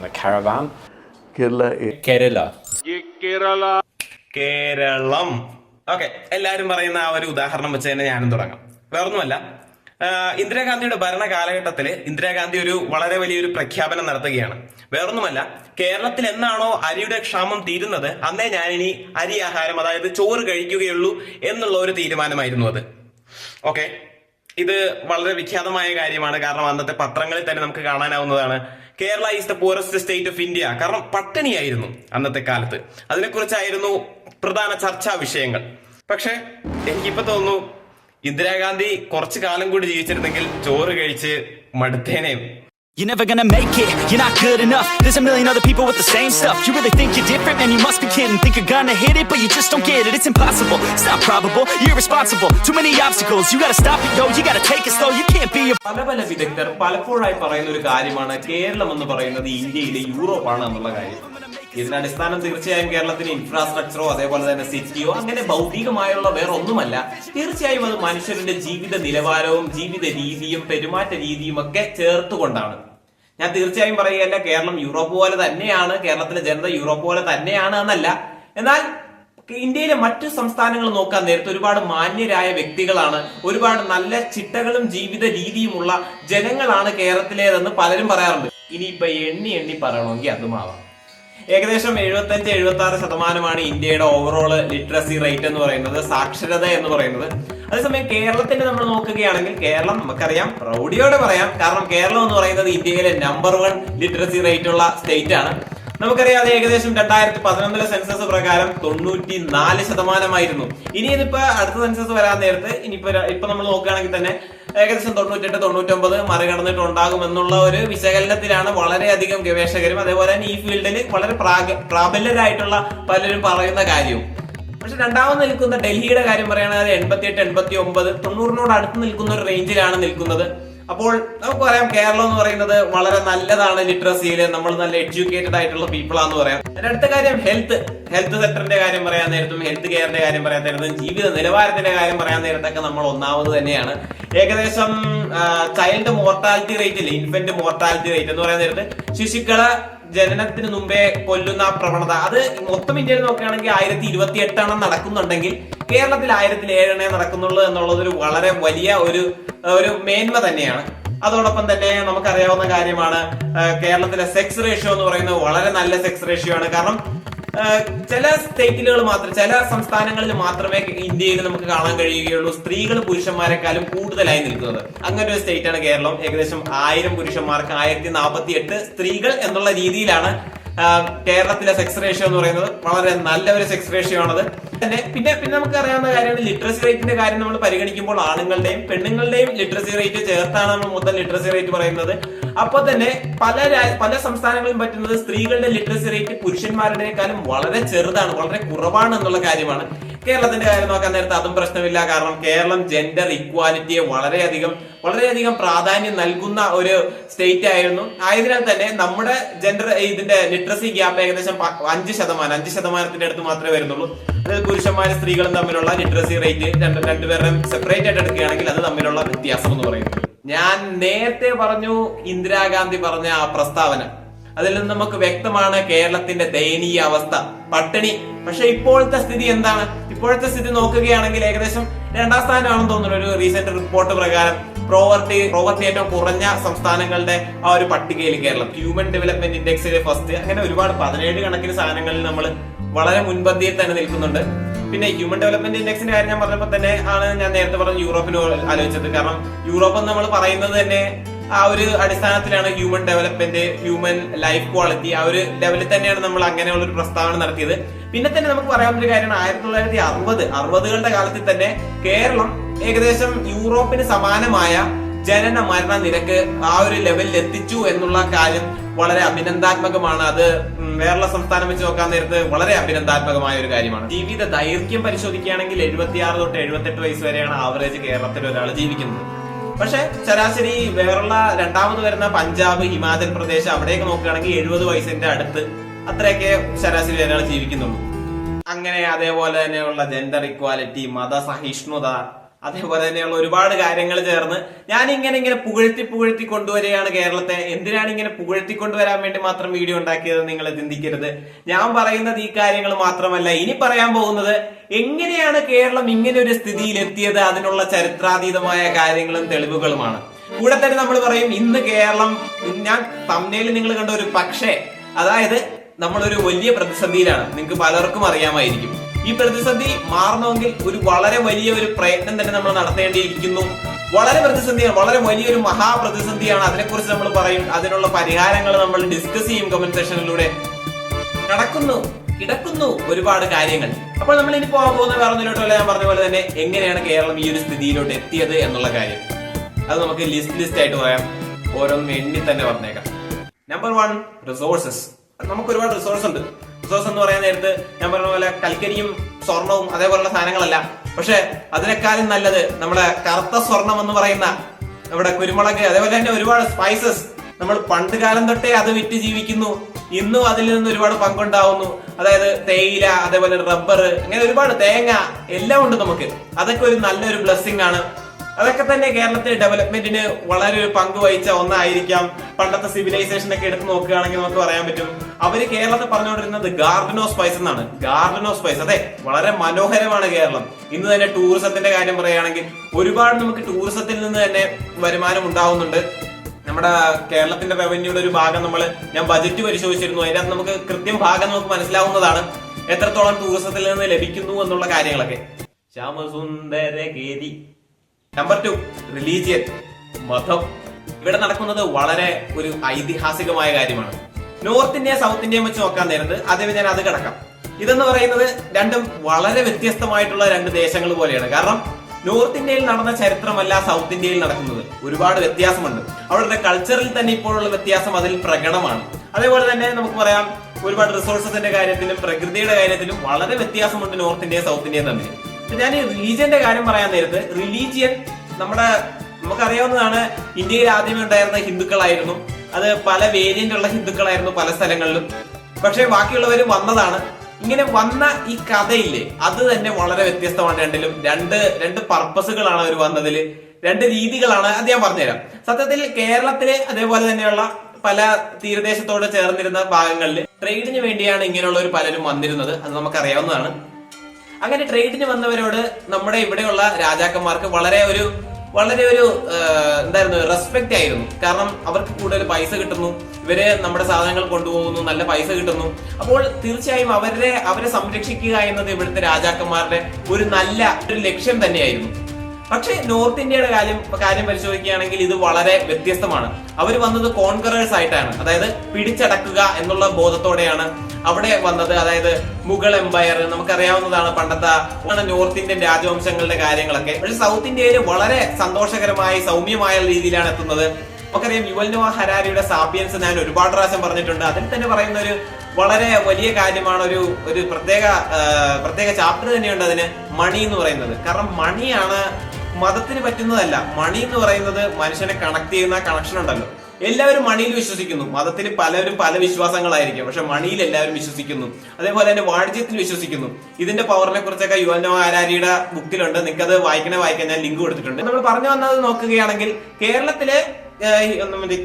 ആണ് caravan. Keralam. Okay, എല്ലാവരും പറയുന്ന ആ ഒരു ഉദാഹരണം വെച്ച് തന്നെ ഞാനും തുടങ്ങാം. വേറൊന്നുമല്ല, ഇന്ദിരാഗാന്ധിയുടെ ഭരണ കാലഘട്ടത്തില് ഇന്ദിരാഗാന്ധി ഒരു വളരെ വലിയൊരു പ്രഖ്യാപനം നടത്തുകയാണ്. വേറൊന്നുമല്ല, കേരളത്തിൽ എന്നാണോ അരിയുടെ ക്ഷാമം തീരുന്നത് അന്നേ ഞാനിനി അരി ആഹാരം, അതായത് ചോറ് കഴിക്കുകയുള്ളൂ എന്നുള്ള ഒരു തീരുമാനമായിരുന്നു അത്. ഓക്കെ, ഇത് വളരെ വിഖ്യാതമായ കാര്യമാണ്. കാരണം അന്നത്തെ പത്രങ്ങളിൽ തന്നെ നമുക്ക് കാണാനാവുന്നതാണ്, Kerala is the poorest state of India. കാരണം പട്ടിണിയായിരുന്നു അന്നത്തെ കാലത്ത്. അതിനെക്കുറിച്ചായിരുന്നു പ്രധാന ചർച്ചാ വിഷയങ്ങൾ. പക്ഷെ എനിക്കിപ്പോ തോന്നുന്നു ഇന്ദിരാഗാന്ധി കുറച്ചു കാലം കൂടി ജീവിച്ചിരുന്നെങ്കിൽ ചോറ് കഴിച്ച് മടുത്തേനെ. You're never gonna make it, you're not good enough. There's a million other people with the same stuff. You really think you're different? Man, you must be kidding. Think you're gonna hit it, but you just don't get it. It's impossible, it's not probable, you're irresponsible. Too many obstacles, you gotta stop it, yo. You gotta take it slow, you can't be a... പല വിദഗ്ധർ പലപ്പോഴായി പറയുന്ന ഒരു കാര്യമാണ് കേരളം എന്ന് പറയുന്നത് ഇന്ത്യയിലെ യൂറോപ്പാണ് എന്നുള്ള കാര്യം. ഇതിന്റെ അടിസ്ഥാനം തീർച്ചയായും കേരളത്തിന് ഇൻഫ്രാസ്ട്രക്ചറോ അതേപോലെ തന്നെ സിറ്റിയോ അങ്ങനെ ഭൗതികമായുള്ള വേറെ ഒന്നുമല്ല. തീർച്ചയായും അത് മനുഷ്യരുടെ ജീവിത നിലവാരവും ജീവിത രീതിയും പെരുമാറ്റ രീതിയും ഒക്കെ ചേർത്തുകൊണ്ടാണ്. ഞാൻ തീർച്ചയായും പറയുകയല്ല കേരളം യൂറോപ്പ് പോലെ തന്നെയാണ്, കേരളത്തിലെ ജനത യൂറോപ്പ് പോലെ തന്നെയാണ് എന്നല്ല. എന്നാൽ ഇന്ത്യയിലെ മറ്റു സംസ്ഥാനങ്ങൾ നോക്കാൻ നേരത്തെ ഒരുപാട് മാന്യരായ വ്യക്തികളാണ്, ഒരുപാട് നല്ല ചിട്ടകളും ജീവിത രീതിയുമുള്ള ജനങ്ങളാണ് കേരളത്തിലേതെന്ന് പലരും പറയാറുണ്ട്. ഇനിയിപ്പൊ എണ്ണി പറയണമെങ്കിൽ അതുമാവാം. ഏകദേശം 75-76% ഇന്ത്യയുടെ ഓവറോൾ ലിറ്ററസി റേറ്റ് എന്ന് പറയുന്നത്, സാക്ഷരത എന്ന് പറയുന്നത്. അതേസമയം കേരളത്തിന്റെ നമ്മൾ നോക്കുകയാണെങ്കിൽ കേരളം നമുക്കറിയാം, പ്രൗഢിയോടെ പറയാം, കാരണം കേരളം എന്ന് പറയുന്നത് ഇന്ത്യയിലെ നമ്പർ 1 ലിറ്ററസി റേറ്റ് ഉള്ള സ്റ്റേറ്റ് ആണ്. നമുക്കറിയാം അത് ഏകദേശം 2011 സെൻസസ് പ്രകാരം 94%. ഇനി ഇതിപ്പോ അടുത്ത സെൻസസ് വരാൻ നേരത്ത് ഇപ്പൊ നമ്മൾ നോക്കുകയാണെങ്കിൽ തന്നെ ഏകദേശം 98-99 മറികടന്നിട്ടുണ്ടാകും എന്നുള്ള ഒരു വിശകലനത്തിലാണ് വളരെയധികം ഗവേഷകരും അതേപോലെ തന്നെ ഈ ഫീൽഡിൽ വളരെ പ്രാബല്യരായിട്ടുള്ള പലരും പറയുന്ന കാര്യവും. പക്ഷെ രണ്ടാമത് നിൽക്കുന്ന ഡൽഹിയുടെ കാര്യം പറയുകയാണെങ്കിൽ 88-89 90 അടുത്ത് നിൽക്കുന്ന ഒരു റേഞ്ചിലാണ് നിൽക്കുന്നത്. അപ്പോൾ നമുക്ക് പറയാം കേരളം എന്ന് പറയുന്നത് വളരെ നല്ലതാണ് ലിറ്ററസിയിൽ, നമ്മൾ നല്ല എഡ്യൂക്കേറ്റഡ് ആയിട്ടുള്ള പീപ്പിൾ ആണെന്ന് പറയാം. അടുത്ത കാര്യം ഹെൽത്ത് സെക്ടറിന്റെ കാര്യം പറയാൻ നേരത്തും ഹെൽത്ത് കെയറിന്റെ കാര്യം പറയാൻ നേരത്തും ജീവിത നിലവാരത്തിന്റെ കാര്യം പറയാൻ നേരത്തൊക്കെ നമ്മൾ ഒന്നാമത് തന്നെയാണ്. ഏകദേശം ചൈൽഡ് മോർട്ടാലിറ്റി റേറ്റ് ഇല്ലേ, ഇൻഫന്റ് മോർട്ടാലിറ്റി റേറ്റ് എന്ന് പറയാൻ നേരത്ത് ശിശുക്കളെ ജനനത്തിന് മുമ്പേ കൊല്ലുന്ന പ്രവണത, അത് മൊത്തം ഇന്ത്യയിൽ നോക്കുകയാണെങ്കിൽ 1028 നടക്കുന്നുണ്ടെങ്കിൽ കേരളത്തിൽ 1007 നടക്കുന്നുള്ളൂ എന്നുള്ളത് ഒരു വളരെ വലിയ ഒരു മേന്മ തന്നെയാണ്. അതോടൊപ്പം തന്നെ നമുക്കറിയാവുന്ന കാര്യമാണ് കേരളത്തിലെ സെക്സ് റേഷ്യോ എന്ന് പറയുന്നത് വളരെ നല്ല സെക്സ് റേഷ്യോ ആണ്. കാരണം ചില സ്റ്റേറ്റുകൾ മാത്രം, ചില സംസ്ഥാനങ്ങളിൽ മാത്രമേ ഇന്ത്യയിൽ നമുക്ക് കാണാൻ കഴിയുകയുള്ളൂ സ്ത്രീകൾ പുരുഷന്മാരെക്കാളും കൂടുതലായി നിൽക്കുന്നത്. അങ്ങനെ ഒരു സ്റ്റേറ്റ് ആണ് കേരളം. ഏകദേശം 1000 പുരുഷന്മാർക്ക് 1048 സ്ത്രീകൾ എന്നുള്ള രീതിയിലാണ് കേരളത്തിലെ സെക്സ് റേഷ്യോ എന്ന് പറയുന്നത്. വളരെ നല്ല ഒരു സെക്സ് റേഷ്യോ ആണത്. പിന്നെ നമുക്ക് അറിയാവുന്ന കാര്യമാണ് ലിറ്ററസി റേറ്റിന്റെ കാര്യം നമ്മൾ പരിഗണിക്കുമ്പോൾ ആണുങ്ങളുടെയും പെണ്ണുങ്ങളുടെയും ലിറ്ററസി റേറ്റ് ചേർത്താണ് നമ്മൾ മൊത്തം ലിറ്ററസി റേറ്റ് പറയുന്നത്. അപ്പൊ തന്നെ പല സംസ്ഥാനങ്ങളിലും പറ്റുന്നത് സ്ത്രീകളുടെ ലിറ്ററസി റേറ്റ് പുരുഷന്മാരുടെക്കാളും വളരെ ചെറുതാണ്, വളരെ കുറവാണ് എന്നുള്ള കാര്യമാണ്. കേരളത്തിന്റെ കാര്യം നോക്കാൻ നേരത്തെ അതും പ്രശ്നമില്ല. കാരണം കേരളം ജെൻഡർ ഇക്വാലിറ്റിയെ വളരെയധികം പ്രാധാന്യം നൽകുന്ന ഒരു സ്റ്റേറ്റ് ആയതിനാൽ തന്നെ നമ്മുടെ ജെൻഡർ ഇതിന്റെ ലിറ്ററസി ഗ്യാപ്പ് ഏകദേശം 5% അടുത്ത് മാത്രമേ വരുന്നുള്ളൂ. അതായത് പുരുഷന്മാരും സ്ത്രീകളും തമ്മിലുള്ള ലിറ്ററസി റേറ്റ് രണ്ടുപേരും സെപ്പറേറ്റ് ആയിട്ട് എടുക്കുകയാണെങ്കിൽ അത് തമ്മിലുള്ള വ്യത്യാസം എന്ന് പറയുന്നത്. ഞാൻ നേരത്തെ പറഞ്ഞു ഇന്ദിരാഗാന്ധി പറഞ്ഞ ആ പ്രസ്താവന, അതിൽ നിന്ന് നമുക്ക് വ്യക്തമാണ് കേരളത്തിന്റെ ദയനീയ അവസ്ഥ, പട്ടിണി. പക്ഷെ ഇപ്പോഴത്തെ സ്ഥിതി എന്താണ്? ഇപ്പോഴത്തെ സ്ഥിതി നോക്കുകയാണെങ്കിൽ ഏകദേശം 2ാം സ്ഥാനമാണെന്ന് തോന്നുന്നു ഒരു റീസെന്റ് റിപ്പോർട്ട് പ്രകാരം. പ്രോവർട്ടി ഏറ്റവും കുറഞ്ഞ സംസ്ഥാനങ്ങളുടെ ആ ഒരു പട്ടികയിൽ കേരളം ഹ്യൂമൻ ഡെവലപ്മെന്റ് ഇൻഡെക്സിൽ ഫസ്റ്റ്. അങ്ങനെ ഒരുപാട് 17 കണക്കിന് സാധനങ്ങളിൽ നമ്മൾ വളരെ മുൻപന്തിയിൽ തന്നെ നിൽക്കുന്നുണ്ട്. പിന്നെ ഹ്യൂമൻ ഡെവലപ്മെന്റ് ഇൻഡെക്സിന്റെ കാര്യം ഞാൻ പറഞ്ഞപ്പോൾ തന്നെ ആണ് ഞാൻ നേരത്തെ പറഞ്ഞ യൂറോപ്പിന് ആലോചിച്ചത്. കാരണം യൂറോപ്പ് നമ്മൾ പറയുന്നത് തന്നെ ആ ഒരു അടിസ്ഥാനത്തിലാണ് human development, human life quality, ആ ഒരു ലെവലിൽ തന്നെയാണ് നമ്മൾ അങ്ങനെയുള്ള ഒരു പ്രസ്താവന നടത്തിയത്. പിന്നെ തന്നെ നമുക്ക് പറയാവുന്ന ഒരു കാര്യമാണ് 1960കളുടെ കാലത്തിൽ തന്നെ കേരളം ഏകദേശം യൂറോപ്പിന് സമാനമായ ജനന മരണ നിരക്ക് ആ ഒരു ലെവലിൽ എത്തിച്ചു എന്നുള്ള കാര്യം വളരെ അഭിനന്ദാത്മകമാണ്. അത് വേറെ സംസ്ഥാനം വെച്ച് നോക്കാൻ നേരത്ത് വളരെ അഭിനന്ദാത്മകമായ ഒരു കാര്യമാണ്. ജീവിത ദൈർഘ്യം പരിശോധിക്കുകയാണെങ്കിൽ 76 തൊട്ട് 78 വയസ്സ് വരെയാണ് ആവറേജ് കേരളത്തിൽ ഒരാൾ ജീവിക്കുന്നത്. പക്ഷെ ശരാശരി വേറുള്ള രണ്ടാമത് വരുന്ന പഞ്ചാബ്, ഹിമാചൽ പ്രദേശ് അവിടെയൊക്കെ നോക്കുകയാണെങ്കിൽ 70 വയസ്സിന്റെ അടുത്ത് അത്രയൊക്കെ ശരാശരി ഒരാൾ ജീവിക്കുന്നുള്ളൂ. അങ്ങനെ അതേപോലെ തന്നെയുള്ള ജെൻഡർ ഇക്വാലിറ്റി, മതസഹിഷ്ണുത, അതേപോലെ തന്നെയുള്ള ഒരുപാട് കാര്യങ്ങൾ ചേർന്ന് ഞാൻ ഇങ്ങനെ പുകഴ്ത്തി കൊണ്ടുവരികയാണ് കേരളത്തെ. എന്തിനാണ് ഇങ്ങനെ പുകഴ്ത്തി കൊണ്ടുവരാൻ വേണ്ടി മാത്രം വീഡിയോ ഉണ്ടാക്കിയത് നിങ്ങൾ ചിന്തിക്കരുത്. ഞാൻ പറയുന്നത് ഈ കാര്യങ്ങൾ മാത്രമല്ല, ഇനി പറയാൻ പോകുന്നത് എങ്ങനെയാണ് കേരളം ഇങ്ങനെ ഒരു സ്ഥിതിയിൽ എത്തിയത്, അതിനുള്ള ചരിത്രാതീതമായ കാര്യങ്ങളും തെളിവുകളുമാണ്. കൂടെ തന്നെ നമ്മൾ പറയും ഇന്ന് കേരളം, ഞാൻ തമ്മിൽ നിങ്ങൾ കണ്ട ഒരു പക്ഷേ, അതായത് നമ്മളൊരു വലിയ പ്രതിസന്ധിയിലാണ്. നിങ്ങൾക്ക് പലർക്കും അറിയാമായിരിക്കും. ഈ പ്രതിസന്ധി മാറണമെങ്കിൽ ഒരു വളരെ വലിയ ഒരു പ്രയത്നം തന്നെ നമ്മൾ നടത്തേണ്ടിയിരിക്കുന്നു. വളരെ പ്രതിസന്ധിയാണ്, വളരെ വലിയൊരു മഹാപ്രതിസന്ധിയാണ്. അതിനെക്കുറിച്ച് നമ്മൾ പറയും, അതിനുള്ള പരിഹാരങ്ങൾ നമ്മൾ ഡിസ്കസ് ചെയ്യും കമന്റ് സെക്ഷനിലൂടെ. കിടക്കുന്നു ഒരുപാട് കാര്യങ്ങൾ. അപ്പോൾ നമ്മൾ ഇനി പോകാൻ പോകുന്ന വേറെ ഒന്നിലോട്ടല്ല, ഞാൻ പറഞ്ഞ പോലെ തന്നെ എങ്ങനെയാണ് കേരളം ഈ ഒരു സ്ഥിതിയിലോട്ട് എത്തിയത് എന്നുള്ള കാര്യം. അത് നമുക്ക് ലിസ്റ്റ് ആയിട്ട് പറയാം, ഓരോന്നും എണ്ണി തന്നെ പറഞ്ഞേക്കാം. Number 1, resources. നമുക്ക് ഒരുപാട് റിസോഴ്സ് ഉണ്ട്. റിസോഴ്സ് എന്ന് പറയാൻ നേരത്ത് ഞാൻ പറഞ്ഞ പോലെ കൽക്കരിയും സ്വർണവും അതേപോലുള്ള സാധനങ്ങളല്ല, പക്ഷെ അതിനേക്കാളും നല്ലത് നമ്മുടെ കറുത്ത സ്വർണം എന്ന് പറയുന്ന നമ്മുടെ കുരുമുളക്, അതേപോലെ തന്നെ ഒരുപാട് സ്പൈസസ്. നമ്മൾ പണ്ട് കാലം തൊട്ടേ അത് വിറ്റ് ജീവിക്കുന്നു, ഇന്നും അതിൽ നിന്ന് ഒരുപാട് പങ്കുണ്ടാവുന്നു. അതായത് തേയില, അതേപോലെ റബ്ബർ, അങ്ങനെ ഒരുപാട് തേങ്ങ എല്ലാം ഉണ്ട് നമുക്ക്. അതൊക്കെ ഒരു നല്ലൊരു ബ്ലെസ്സിംഗ് ആണ്. അതൊക്കെ തന്നെ കേരളത്തിലെ ഡെവലപ്മെന്റിന് വളരെ ഒരു പങ്ക് വഹിച്ച ഒന്നായിരിക്കാം. പണ്ടത്തെ സിവിലൈസേഷൻ ഒക്കെ എടുത്ത് നോക്കുകയാണെങ്കിൽ നമുക്ക് പറയാൻ പറ്റും, അവര് കേരളത്തെ പറഞ്ഞുകൊണ്ടിരുന്നത് ഗാർഡൻ ഓഫ് സ്പൈസ് എന്നാണ്. ഗാർഡൻ ഓഫ് സ്പൈസ്, അതെ, വളരെ മനോഹരമാണ് കേരളം. ഇന്ന് തന്നെ ടൂറിസത്തിന്റെ കാര്യം പറയുകയാണെങ്കിൽ ഒരുപാട് നമുക്ക് ടൂറിസത്തിൽ നിന്ന് തന്നെ വരുമാനം ഉണ്ടാവുന്നുണ്ട്. നമ്മുടെ കേരളത്തിന്റെ റവന്യൂയുടെ ഒരു ഭാഗം ഞാൻ ബജറ്റ് പരിശോധിച്ചിരുന്നു. അതിനകത്ത് നമുക്ക് കൃത്യം ഭാഗം നമുക്ക് മനസ്സിലാവുന്നതാണ് എത്രത്തോളം ടൂറിസത്തിൽ നിന്ന് ലഭിക്കുന്നു എന്നുള്ള കാര്യങ്ങളൊക്കെ. ശ്യാമസുന്ദരഗിരി. നമ്പർ 2, റിലീജിയൻ, മതം. ഇവിടെ നടക്കുന്നത് വളരെ ഒരു ഐതിഹാസികമായ കാര്യമാണ്. നോർത്ത് ഇന്ത്യ സൗത്ത് ഇന്ത്യയും വെച്ച് നോക്കാൻ നേരത്ത് ആദ്യം ഞാൻ അത് കിടക്കാം. ഇതെന്ന് പറയുന്നത് രണ്ടും വളരെ വ്യത്യസ്തമായിട്ടുള്ള രണ്ട് ദേശങ്ങൾ പോലെയാണ്. കാരണം നോർത്ത് ഇന്ത്യയിൽ നടന്ന ചരിത്രമല്ല സൗത്ത് ഇന്ത്യയിൽ നടക്കുന്നത്. ഒരുപാട് വ്യത്യാസമുണ്ട്. അവരുടെ കൾച്ചറിൽ തന്നെ ഇപ്പോഴുള്ള വ്യത്യാസം അതിൽ പ്രകടമാണ്. അതേപോലെ തന്നെ നമുക്ക് പറയാം ഒരുപാട് റിസോഴ്സസിന്റെ കാര്യത്തിലും പ്രകൃതിയുടെ കാര്യത്തിലും വളരെ വ്യത്യാസമുണ്ട് നോർത്ത് ഇന്ത്യയും സൗത്ത് ഇന്ത്യയും തമ്മിൽ. ഞാൻ ഈ റിലീജിയന്റെ കാര്യം പറയാൻ നേരത്ത്, റിലീജിയൻ നമുക്കറിയാവുന്നതാണ്, ഇന്ത്യയിൽ ആദ്യമേ ഉണ്ടായിരുന്ന ഹിന്ദുക്കളായിരുന്നു. അത് പല വേരിയന്റ് ഉള്ള ഹിന്ദുക്കളായിരുന്നു പല സ്ഥലങ്ങളിലും. പക്ഷെ ബാക്കിയുള്ളവർ വന്നതാണ്. ഇങ്ങനെ വന്ന ഈ കഥയില്ലേ, അത് തന്നെ വളരെ വ്യത്യസ്തമാണ്. രണ്ടിലും രണ്ട് പർപ്പസുകളാണ് അവർ വന്നതില്, രണ്ട് രീതികളാണ്. അത് ഞാൻ പറഞ്ഞുതരാം. സത്യത്തിൽ കേരളത്തില് അതേപോലെ തന്നെയുള്ള പല തീരദേശത്തോട് ചേർന്നിരുന്ന ഭാഗങ്ങളിൽ ട്രേഡിന് വേണ്ടിയാണ് ഇങ്ങനെയുള്ള ഒരു പലരും വന്നിരുന്നത്. അത് നമുക്കറിയാവുന്നതാണ്. അങ്ങനെ ട്രേഡിന് വന്നവരോട് നമ്മുടെ ഇവിടെയുള്ള രാജാക്കന്മാർക്ക് വളരെ ഒരു എന്തായിരുന്നു, റെസ്പെക്ട് ആയിരുന്നു. കാരണം അവർക്ക് കൂടുതൽ പൈസ കിട്ടുന്നു, ഇവര് നമ്മുടെ സാധനങ്ങൾ കൊണ്ടുപോകുന്നു, നല്ല പൈസ കിട്ടുന്നു. അപ്പോൾ തീർച്ചയായും അവരെ സംരക്ഷിക്കുക എന്നത് ഇവിടുത്തെ രാജാക്കന്മാരുടെ ഒരു നല്ല ഒരു ലക്ഷ്യം തന്നെയായിരുന്നു. പക്ഷെ നോർത്ത് ഇന്ത്യയുടെ കാര്യം പരിശോധിക്കുകയാണെങ്കിൽ ഇത് വളരെ വ്യത്യസ്തമാണ്. അവർ വന്നത് കോൺകറേഴ്സ് ആയിട്ടാണ്, അതായത് പിടിച്ചടക്കുക എന്നുള്ള ബോധത്തോടെയാണ് അവിടെ വന്നത്. അതായത് മുഗൾ എംപയർ നമുക്കറിയാവുന്നതാണ്, പണ്ടത്തെ നോർത്ത് ഇന്ത്യൻ രാജവംശങ്ങളുടെ കാര്യങ്ങളൊക്കെ. പക്ഷെ സൗത്ത് ഇന്ത്യയിൽ വളരെ സന്തോഷകരമായി സൗമ്യമായ രീതിയിലാണ് എത്തുന്നത്. നമുക്കറിയാം യുവൽ നോഹ ഹരാരിയുടെ സാപ്പിയൻസ് ഞാൻ ഒരുപാട് പ്രാവശ്യം പറഞ്ഞിട്ടുണ്ട്. അതിൽ തന്നെ പറയുന്ന ഒരു വളരെ വലിയ കാര്യമാണ്, ഒരു പ്രത്യേക ചാപ്റ്റർ തന്നെയുണ്ട് അതിന്, മണി എന്ന് പറയുന്നത്. കാരണം മണിയാണ് മതത്തിന് പറ്റുന്നതല്ല. മണി എന്ന് പറയുന്നത് മനുഷ്യനെ കണക്ട് ചെയ്യുന്ന കണക്ഷൻ ഉണ്ടല്ലോ. എല്ലാവരും മണിയിൽ വിശ്വസിക്കുന്നു. മതത്തിൽ പലരും പല വിശ്വാസങ്ങളായിരിക്കും, പക്ഷെ മണിയിൽ എല്ലാവരും വിശ്വസിക്കുന്നു. അതേപോലെ തന്നെ വാണിജ്യത്തിൽ വിശ്വസിക്കുന്നു. ഇതിന്റെ പവറിനെ കുറിച്ചൊക്കെ യുവൽ നോഹ ഹരാരിയുടെ ബുക്കിലുണ്ട്. നിങ്ങൾക്ക് അത് വായിക്കാൻ ഞാൻ ലിങ്ക് കൊടുത്തിട്ടുണ്ട്. നമ്മൾ പറഞ്ഞു വന്നത് നോക്കുകയാണെങ്കിൽ കേരളത്തിലെ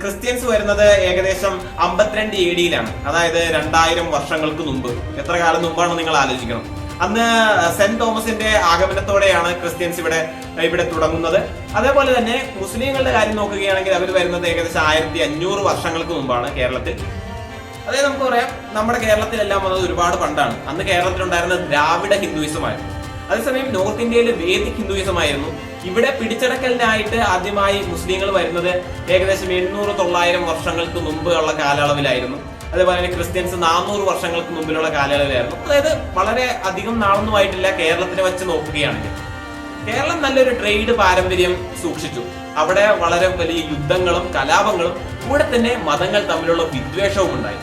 ക്രിസ്ത്യൻസ് വരുന്നത് ഏകദേശം 52 AD-യിലാണ്. അതായത് 2000 വർഷങ്ങൾക്ക് മുമ്പ്. എത്ര കാലം മുമ്പാണ് നിങ്ങൾ ആലോചിക്കണം. അന്ന് സെന്റ് തോമസിന്റെ ആഗമനത്തോടെയാണ് ക്രിസ്ത്യൻസ് ഇവിടെ തുടങ്ങുന്നത്. അതേപോലെ തന്നെ മുസ്ലിങ്ങളുടെ കാര്യം നോക്കുകയാണെങ്കിൽ അവർ വരുന്നത് ഏകദേശം 1500 വർഷങ്ങൾക്ക് മുമ്പാണ് കേരളത്തിൽ. അതായത് നമുക്ക് പറയാം നമ്മുടെ കേരളത്തിലെല്ലാം വന്നത് ഒരുപാട് പണ്ടാണ്. അന്ന് കേരളത്തിലുണ്ടായിരുന്ന ദ്രാവിഡ ഹിന്ദുയിസമായിരുന്നു. അതേസമയം നോർത്ത് ഇന്ത്യയിൽ വേദിക് ഹിന്ദുയിസമായിരുന്നു. ഇവിടെ പിടിച്ചടക്കലിനായിട്ട് ആദ്യമായി മുസ്ലിങ്ങൾ വരുന്നത് ഏകദേശം 800-900 വർഷങ്ങൾക്ക് മുമ്പ് ഉള്ള കാലയളവിലായിരുന്നു. അതേപോലെ തന്നെ ക്രിസ്ത്യൻസ് 400 വർഷങ്ങൾക്ക് മുമ്പിലുള്ള കാലയളവിലായിരുന്നു. അതായത് വളരെ അധികം നാളൊന്നുമായിട്ടില്ല കേരളത്തിനെ വെച്ച് നോക്കുകയാണെങ്കിൽ. കേരളം നല്ലൊരു ട്രേഡ് പാരമ്പര്യം സൂക്ഷിച്ചു. അവിടെ വളരെ വലിയ യുദ്ധങ്ങളും കലാപങ്ങളും കൂടെ തന്നെ മതങ്ങൾ തമ്മിലുള്ള വിദ്വേഷവും ഉണ്ടായി.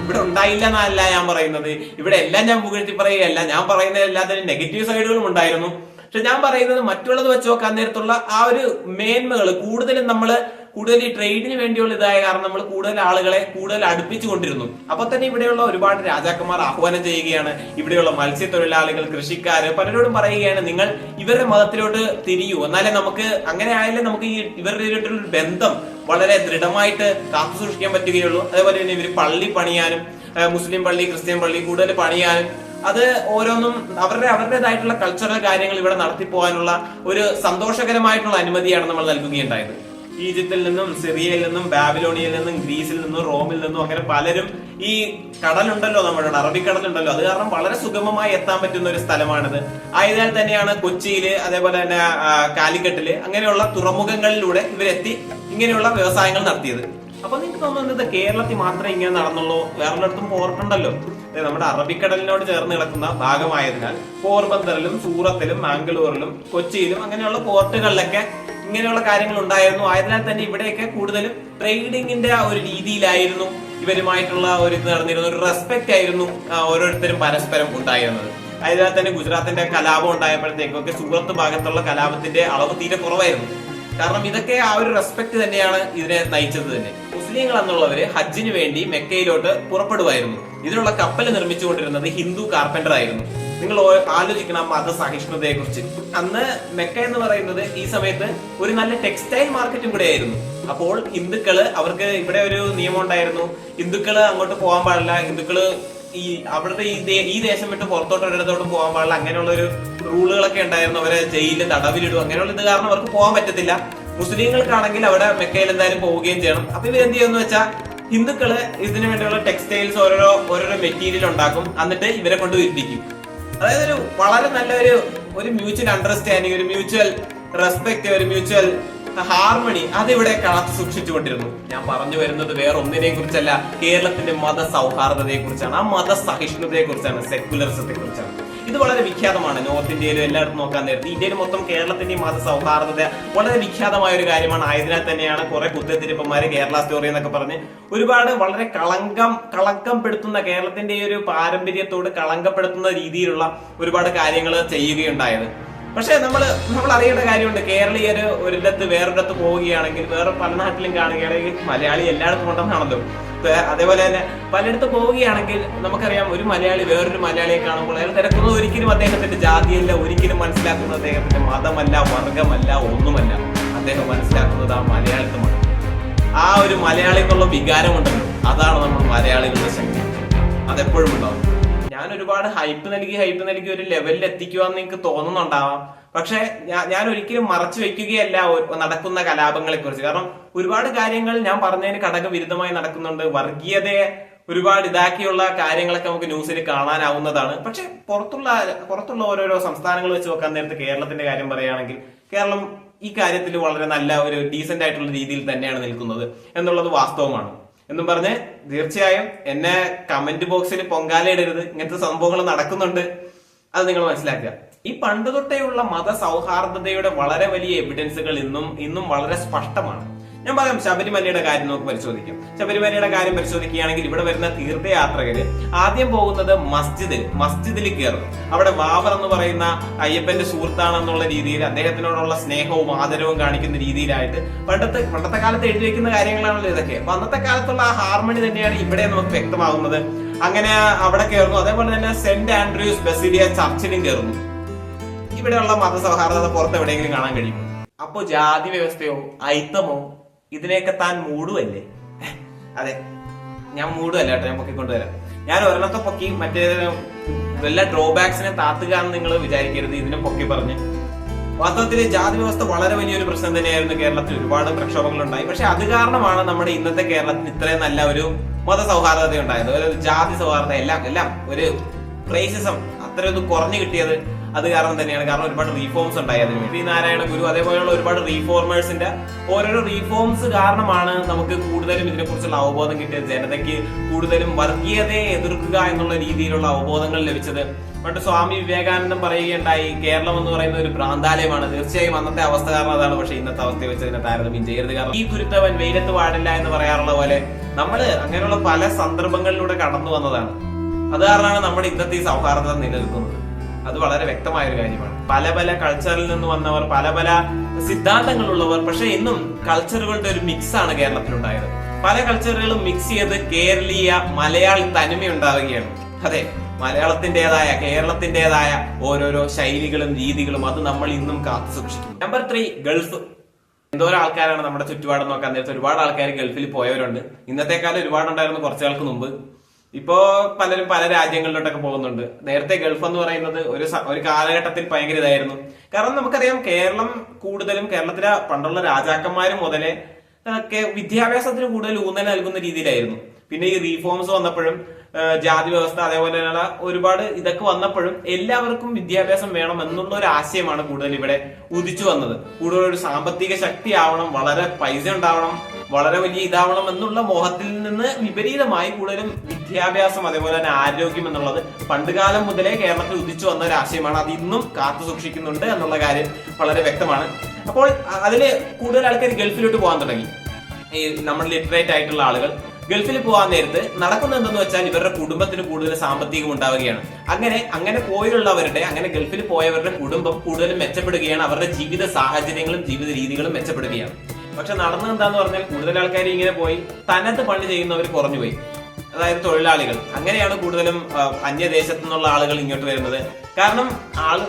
ഇവിടെ ഉണ്ടായില്ല എന്നല്ല ഞാൻ പറയുന്നത്. ഇവിടെ എല്ലാം ഞാൻ പുകഴ്ത്തി പറയുകയല്ല. ഞാൻ പറയുന്ന എല്ലാത്തിനും നെഗറ്റീവ് സൈഡുകളും ഉണ്ടായിരുന്നു. പക്ഷെ ഞാൻ പറയുന്നത് മറ്റുള്ളത് വെച്ച് നോക്കാൻ നേരത്തുള്ള ആ ഒരു മേന്മകൾ കൂടുതലും നമ്മൾ കൂടുതൽ ഈ ട്രേഡിന് വേണ്ടിയുള്ള ഇതായ കാരണം നമ്മൾ കൂടുതൽ ആളുകളെ കൂടുതൽ അടുപ്പിച്ചു കൊണ്ടിരുന്നു. അപ്പൊ തന്നെ ഇവിടെയുള്ള ഒരുപാട് രാജാക്കന്മാർ ആഹ്വാനം ചെയ്യുകയാണ്, ഇവിടെയുള്ള മത്സ്യത്തൊഴിലാളികൾ, കൃഷിക്കാര് പലരോടും പറയുകയാണ്, നിങ്ങൾ ഇവരുടെ മതത്തിലോട്ട് തിരിയൂ, എന്നാലേ നമുക്ക് അങ്ങനെ ആയാലേ നമുക്ക് ഈ ഇവരുടെ ബന്ധം വളരെ ദൃഢമായിട്ട് കാത്തു സൂക്ഷിക്കാൻ പറ്റുകയുള്ളൂ. അതേപോലെ തന്നെ ഇവർ പള്ളി പണിയാനും, മുസ്ലിം പള്ളി, ക്രിസ്ത്യൻ പള്ളി കൂടുതൽ പണിയാനും, അത് ഓരോന്നും അവരുടേതായിട്ടുള്ള കൾച്ചറൽ കാര്യങ്ങൾ ഇവിടെ നടത്തിപ്പോകാനുള്ള ഒരു സന്തോഷകരമായിട്ടുള്ള അനുമതിയാണ് നമ്മൾ നൽകുകയുണ്ടായത്. ഈജിപ്തിൽ നിന്നും, സിറിയയിൽ നിന്നും, ബാബിലോണിയയിൽ നിന്നും, ഗ്രീസിൽ നിന്നും, റോമിൽ നിന്നും അങ്ങനെ പലരും ഈ കടലുണ്ടല്ലോ, നമ്മുടെ അറബിക്കടലുണ്ടല്ലോ, അത് കാരണം വളരെ സുഗമമായി എത്താൻ പറ്റുന്ന ഒരു സ്ഥലമാണിത്. ആയതിനാൽ തന്നെയാണ് കൊച്ചിയില്, അതേപോലെ തന്നെ കാലിക്കട്ടില് അങ്ങനെയുള്ള തുറമുഖങ്ങളിലൂടെ ഇവരെത്തി ഇങ്ങനെയുള്ള വ്യവസായങ്ങൾ നടത്തിയത്. അപ്പൊ നിങ്ങൾക്ക് തോന്നുന്നത് കേരളത്തിൽ മാത്രമേ ഇങ്ങനെ നടന്നുള്ളൂ, വേറൊരിടത്തും പോർട്ടുണ്ടല്ലോ. നമ്മുടെ അറബിക്കടലിനോട് ചേർന്ന് കിടക്കുന്ന ഭാഗമായതിനാൽ പോർബന്തറിലും, സൂറത്തിലും, മാംഗ്ലൂരിലും, കൊച്ചിയിലും അങ്ങനെയുള്ള പോർട്ടുകളിലൊക്കെ ഇങ്ങനെയുള്ള കാര്യങ്ങൾ ഉണ്ടായിരുന്നു. ആയതിനാൽ തന്നെ ഇവിടെയൊക്കെ കൂടുതലും ട്രേഡിങ്ങിന്റെ ഒരു രീതിയിലായിരുന്നു ഇവരുമായിട്ടുള്ള ഒരു ഇത് നടന്നിരുന്ന ഒരു റെസ്പെക്ട് ആയിരുന്നു ഓരോരുത്തരും പരസ്പരം ഉണ്ടായിരുന്നത്. ആയതിനാൽ തന്നെ ഗുജറാത്തിന്റെ കലാപം ഉണ്ടായപ്പോഴത്തേക്കൊക്കെ സൂറത്ത് ഭാഗത്തുള്ള കലാപത്തിന്റെ അളവ് തീരെ കുറവായിരുന്നു. കാരണം ഇതൊക്കെ ആ ഒരു റെസ്പെക്ട് തന്നെയാണ് ഇതിനെ നയിച്ചത് തന്നെ. മുസ്ലിങ്ങൾ എന്നുള്ളവര് ഹജ്ജിന് വേണ്ടി മെക്കയിലോട്ട് പുറപ്പെടുമായിരുന്നു. ഇതിനുള്ള കപ്പൽ നിർമ്മിച്ചുകൊണ്ടിരുന്നത് ഹിന്ദു കാർപ്പന്റർ ആയിരുന്നു. നിങ്ങൾ ആലോചിക്കണം മതസഹിഷ്ണുതയെ കുറിച്ച്. അന്ന് മെക്ക എന്ന് പറയുന്നത് ഈ സമയത്ത് ഒരു നല്ല ടെക്സ്റ്റൈൽ മാർക്കറ്റും കൂടെ ആയിരുന്നു. അപ്പോൾ ഹിന്ദുക്കള്, അവർക്ക് ഇവിടെ ഒരു നിയമം ഉണ്ടായിരുന്നു, ഹിന്ദുക്കള് അങ്ങോട്ട് പോകാൻ പാടില്ല, ഹിന്ദുക്കള് ഈ അവിടുത്തെ ഈ ദേശം വിട്ട് പുറത്തോട്ട് ഒരിടത്തോട്ടും പോകാൻ പാടില്ല, അങ്ങനെയുള്ള ഒരു റൂളുകളൊക്കെ ഉണ്ടായിരുന്നു. അവരെ ജയിലിൽ തടവിലിടും, അങ്ങനെയുള്ള ഇത് കാരണം അവർക്ക് പോകാൻ പറ്റത്തില്ല. മുസ്ലിങ്ങൾക്കാണെങ്കിൽ അവിടെ മെക്കയിൽ എന്തായാലും പോവുകയും ചെയ്യണം. അപ്പൊ ഇവരെന്ത് ചെയ്യുമെന്ന് വെച്ചാൽ ഹിന്ദുക്കള് ഇതിനു വേണ്ടിയുള്ള ടെക്സ്റ്റൈൽസ് ഓരോരോ മെറ്റീരിയൽ ഉണ്ടാക്കും, എന്നിട്ട് ഇവരെ കൊണ്ട് വിൽപ്പിക്കും. അതായത് ഒരു വളരെ നല്ലൊരു മ്യൂച്വൽ അണ്ടർസ്റ്റാൻഡിങ്, ഒരു മ്യൂച്വൽ റെസ്പെക്ട്, ഒരു മ്യൂച്വൽ ഹാർമണി അതിവിടെ കാത്തു സൂക്ഷിച്ചുകൊണ്ടിരുന്നു. ഞാൻ പറഞ്ഞു വരുന്നത് വേറെ ഒന്നിനെ കുറിച്ചല്ല, കേരളത്തിന്റെ മത സൗഹാർദ്ദതയെ കുറിച്ചാണ്, ആ മത സഹിഷ്ണുതയെ കുറിച്ചാണ്, സെക്യുലറിസത്തെ കുറിച്ചാണ്. ഇത് വളരെ വിഖ്യാതമാണ്. നോർത്ത് ഇന്ത്യയിലും എല്ലായിടത്തും നോക്കാൻ നേരത്തെ ഇന്ത്യയിൽ മൊത്തം കേരളത്തിന്റെ മത സൗഹാർദ്ദത വളരെ വിഖ്യാതമായ ഒരു കാര്യമാണ്. ആയതിനാൽ തന്നെയാണ് കുറെ കുത്തിത്തിരിപ്പന്മാര് കേരള സ്റ്റോറി എന്നൊക്കെ പറഞ്ഞ് ഒരുപാട് വളരെ കളങ്കപ്പെടുത്തുന്ന, കേരളത്തിന്റെ ഈ ഒരു പാരമ്പര്യത്തോട് കളങ്കപ്പെടുത്തുന്ന രീതിയിലുള്ള ഒരുപാട് കാര്യങ്ങൾ ചെയ്യുകയുണ്ടായത്. പക്ഷെ നമ്മൾ അറിയേണ്ട കാര്യമുണ്ട്, കേരളീയര് ഒരിടത്ത് വേറൊരിടത്ത് പോവുകയാണെങ്കിൽ, വേറെ പല നാട്ടിലും കാണുകയാണെങ്കിൽ മലയാളി എല്ലായിടത്തും ഉണ്ടെന്നാണല്ലോ. അതേപോലെ തന്നെ പലയിടത്ത് പോവുകയാണെങ്കിൽ നമുക്കറിയാം, ഒരു മലയാളി വേറൊരു മലയാളിയെ കാണുമ്പോൾ അയാൾ തിരക്കുന്നത് ഒരിക്കലും അദ്ദേഹത്തിന്റെ ജാതിയല്ല, ഒരിക്കലും മനസ്സിലാക്കുന്നത് അദ്ദേഹത്തിന്റെ മതമല്ല, വർഗമല്ല, ഒന്നുമല്ല. അദ്ദേഹം മനസ്സിലാക്കുന്നത് ആ മലയാളിത്വമാണ്. ആ ഒരു മലയാളി എന്നുള്ള വികാരമുണ്ടല്ലോ, അതാണ് നമ്മൾ മലയാളികളുടെ ശക്തി. അതെപ്പോഴും ഉണ്ടാവും. ഞാൻ ഒരുപാട് ഹൈപ്പ് നൽകി ഒരു ലെവലിൽ എത്തിക്കുവാന്ന് നിങ്ങൾക്ക് തോന്നുന്നുണ്ടാവാം. പക്ഷെ ഞാൻ ഒരിക്കലും മറച്ചു വെക്കുകയല്ല നടക്കുന്ന കലാപങ്ങളെ കുറിച്ച്. കാരണം ഒരുപാട് കാര്യങ്ങൾ ഞാൻ പറഞ്ഞതിന് ഘടകവിരുദ്ധമായി നടക്കുന്നുണ്ട്. വർഗീയതയെ ഒരുപാട് ഇതാക്കിയുള്ള കാര്യങ്ങളൊക്കെ നമുക്ക് ന്യൂസിൽ കാണാനാവുന്നതാണ്. പക്ഷെ പുറത്തുള്ള ഓരോരോ സംസ്ഥാനങ്ങൾ വെച്ച് നോക്കാൻ നേരത്തെ കേരളത്തിന്റെ കാര്യം പറയുകയാണെങ്കിൽ, കേരളം ഈ കാര്യത്തിൽ വളരെ നല്ല ഒരു ഡീസന്റ് ആയിട്ടുള്ള രീതിയിൽ തന്നെയാണ് നിൽക്കുന്നത് എന്നുള്ളത് വാസ്തവമാണ്. എന്നും പറഞ്ഞ് തീർച്ചയായും എന്നെ കമന്റ് ബോക്സിൽ പൊങ്കാലയിടരുത്. ഇങ്ങനത്തെ സംഭവങ്ങൾ നടക്കുന്നുണ്ട്, അത് നിങ്ങൾ മനസ്സിലാക്കുക. ഈ പണ്ട് തൊട്ടേയുള്ള മത സൗഹാർദ്ദതയുടെ വളരെ വലിയ എവിഡൻസുകൾ ഇന്നും വളരെ സ്പഷ്ടമാണ്. ഞാൻ പറയാം, ശബരിമലയുടെ കാര്യം നമുക്ക് പരിശോധിക്കാം. ശബരിമലയുടെ കാര്യം പരിശോധിക്കുകയാണെങ്കിൽ ഇവിടെ വരുന്ന തീർത്ഥയാത്രകര് ആദ്യം പോകുന്നത് മസ്ജിദിൽ കയറും. അവിടെ ബാബർ എന്ന് പറയുന്ന അയ്യപ്പന്റെ സുഹൃത്താണെന്നുള്ള രീതിയിൽ അദ്ദേഹത്തിനോടുള്ള സ്നേഹവും ആദരവും കാണിക്കുന്ന രീതിയിലായിട്ട് പണ്ടത്തെ കാലത്ത് എഴുതി വെക്കുന്ന കാര്യങ്ങളാണല്ലോ ഇതൊക്കെ. അപ്പൊ അന്നത്തെ കാലത്തുള്ള ആ ഹാർമണി തന്നെയാണ് ഇവിടെ നമുക്ക് വ്യക്തമാകുന്നത്. അങ്ങനെ അവിടെ കയറുന്നു. അതേപോലെ തന്നെ സെന്റ് ആൻഡ്രൂസ് ബസിലിയ ചർച്ചിലും കയറുന്നു. ഇവിടെയുള്ള മതസൗഹാർദ്ദത പുറത്ത് എവിടെയെങ്കിലും കാണാൻ കഴിയും? അപ്പോ ജാതി വ്യവസ്ഥയോ അയിത്തമോ ഇതിനെയൊക്കെ താൻ മൂടുവല്ലേ? അതെ, ഞാൻ മൂടുവല്ല കേട്ടോ, ഞാൻ പൊക്കിക്കൊണ്ടുവരാം. ഞാൻ ഒരെണ്ണത്തെ പൊക്കി മറ്റേ വല്ല ഡ്രോബാക്സിനെ താത്തുക എന്ന് നിങ്ങൾ വിചാരിക്കരുത് ഇതിനെ പൊക്കി പറഞ്ഞ്. വാസ്തവത്തിൽ ജാതി വ്യവസ്ഥ വളരെ വലിയൊരു പ്രശ്നം തന്നെയായിരുന്നു. കേരളത്തിൽ ഒരുപാട് പ്രക്ഷോഭങ്ങൾ ഉണ്ടായി. പക്ഷെ അത് കാരണമാണ് നമ്മുടെ ഇന്നത്തെ കേരളത്തിന് ഇത്രയും നല്ല ഒരു മത സൗഹാർദ്ദത ഉണ്ടായത്. ഒരു ജാതി സൗഹാർദ്ദം എല്ലാം ഒരു റേസിസം അത്ര ഒന്ന് കുറഞ്ഞു കിട്ടിയത് അത് കാരണം തന്നെയാണ്. കാരണം ഒരുപാട് റീഫോംസ് ഉണ്ടായി അതിന് വേണ്ടി. നാരായണ ഗുരു അതേപോലെയുള്ള ഒരുപാട് റീഫോർമേഴ്സിന്റെ ഓരോരോ റീഫോംസ് കാരണമാണ് നമുക്ക് കൂടുതലും ഇതിനെ കുറിച്ചുള്ള അവബോധം കിട്ടിയത്. ജനതയ്ക്ക് കൂടുതലും വർഗീയതയെ എതിർക്കുക എന്നുള്ള രീതിയിലുള്ള അവബോധങ്ങൾ ലഭിച്ചത്. പണ്ട് സ്വാമി വിവേകാനന്ദൻ പറയുകയുണ്ടായി, കേരളം എന്ന് പറയുന്ന ഒരു ഭ്രാന്താലയമാണ്. തീർച്ചയായും അന്നത്തെ അവസ്ഥ കാരണം അതാണ്. പക്ഷെ ഇന്നത്തെ അവസ്ഥയെ വെച്ച് അതിനെ താരതമ്യം ചെയ്യരുത്. കാരണം ഈ കുരുത്തവൻ വെയിലത്ത് പാടില്ല എന്ന് പറയാറുള്ള പോലെ നമ്മള് അങ്ങനെയുള്ള പല സന്ദർഭങ്ങളിലൂടെ കടന്നു വന്നതാണ്. അത് കാരണമാണ് നമ്മുടെ ഇന്നത്തെ ഈ സൗഹാർദ്ദത നിലനിൽക്കുന്നത്. അത് വളരെ വ്യക്തമായ ഒരു കാര്യമാണ്. പല പല കൾച്ചറിൽ നിന്ന് വന്നവർ, പല പല സിദ്ധാന്തങ്ങളുള്ളവർ, പക്ഷെ ഇന്നും കൾച്ചറുകളുടെ ഒരു മിക്സ് ആണ് കേരളത്തിലുണ്ടായത്. പല കൾച്ചറുകളും മിക്സ് ചെയ്ത് കേരളീയ മലയാളി തനിമ ഉണ്ടാവുകയാണ്. അതെ, മലയാളത്തിന്റേതായ, കേരളത്തിന്റേതായ ഓരോരോ ശൈലികളും രീതികളും അത് നമ്മൾ ഇന്നും കാത്തു സൂക്ഷിക്കും. Number 3, Gulf. എന്തോരം ആൾക്കാരാണ് നമ്മുടെ ചുറ്റുപാട് നോക്കാൻ നേരത്തെ. ഒരുപാട് ആൾക്കാർ ഗൾഫിൽ പോയവരുണ്ട്. ഇന്നത്തെ കാലം ഒരുപാടുണ്ടായിരുന്നു കുറച്ചു നാൾക്ക് മുമ്പ്. ഇപ്പോ പലരും പല രാജ്യങ്ങളിലോട്ടൊക്കെ പോകുന്നുണ്ട്. നേരത്തെ ഗൾഫ് എന്ന് പറയുന്നത് ഒരു കാലഘട്ടത്തിൽ ഭയങ്കര ഇതായിരുന്നു. കാരണം നമുക്കറിയാം, കേരളം കൂടുതലും, കേരളത്തിലെ പണ്ടുള്ള രാജാക്കന്മാരും മുതലേ വിദ്യാഭ്യാസത്തിന് കൂടുതൽ ഊന്നൽ നൽകുന്ന രീതിയിലായിരുന്നു. പിന്നെ ഈ റീഫോംസ് വന്നപ്പോഴും ജാതി വ്യവസ്ഥ അതേപോലെയുള്ള ഒരുപാട് ഇതൊക്കെ വന്നപ്പോഴും എല്ലാവർക്കും വിദ്യാഭ്യാസം വേണം എന്നുള്ള ഒരു ആശയമാണ് കൂടുതൽ ഇവിടെ ഉദിച്ചു വന്നത്. കൂടുതൽ ഒരു സാമ്പത്തിക ശക്തി ആവണം, വളരെ പൈസ ഉണ്ടാവണം, വളരെ വലിയ ഇതാവണം എന്നുള്ള മോഹത്തിൽ നിന്ന് വിപരീതമായി കൂടുതലും വിദ്യാഭ്യാസം അതേപോലെ തന്നെ ആരോഗ്യം എന്നുള്ളത് പണ്ടുകാലം മുതലേ കേരളത്തിൽ ഉദിച്ചു വന്ന ഒരു ആശയമാണ്. അത് ഇന്നും കാത്തു സൂക്ഷിക്കുന്നുണ്ട് എന്നുള്ള കാര്യം വളരെ വ്യക്തമാണ്. അപ്പോൾ അതില് കൂടുതൽ ആൾക്കാർ ഗൾഫിലോട്ട് പോകാൻ തുടങ്ങി. ഈ നമ്മൾ ലിറ്ററേറ്റ് ആയിട്ടുള്ള ആളുകൾ ഗൾഫിൽ പോകാൻ നേരത്ത് നടക്കുന്നത് എന്തെന്ന് വെച്ചാൽ ഇവരുടെ കുടുംബത്തിന് കൂടുതൽ സാമ്പത്തികം ഉണ്ടാവുകയാണ്. അങ്ങനെ പോയുള്ളവരുടെ, അങ്ങനെ ഗൾഫിൽ പോയവരുടെ കുടുംബം കൂടുതലും മെച്ചപ്പെടുകയാണ്. അവരുടെ ജീവിത സാഹചര്യങ്ങളും ജീവിത രീതികളും മെച്ചപ്പെടുകയാണ്. പക്ഷെ നടന്നത് എന്താന്ന് പറഞ്ഞാൽ കൂടുതൽ ആൾക്കാർ ഇങ്ങനെ പോയി തനത് പണി ചെയ്യുന്നവർ കുറഞ്ഞുപോയി. അതായത് തൊഴിലാളികൾ. അങ്ങനെയാണ് കൂടുതലും അന്യദേശത്തു നിന്നുള്ള ആളുകൾ ഇങ്ങോട്ട് വരുന്നത്. കാരണം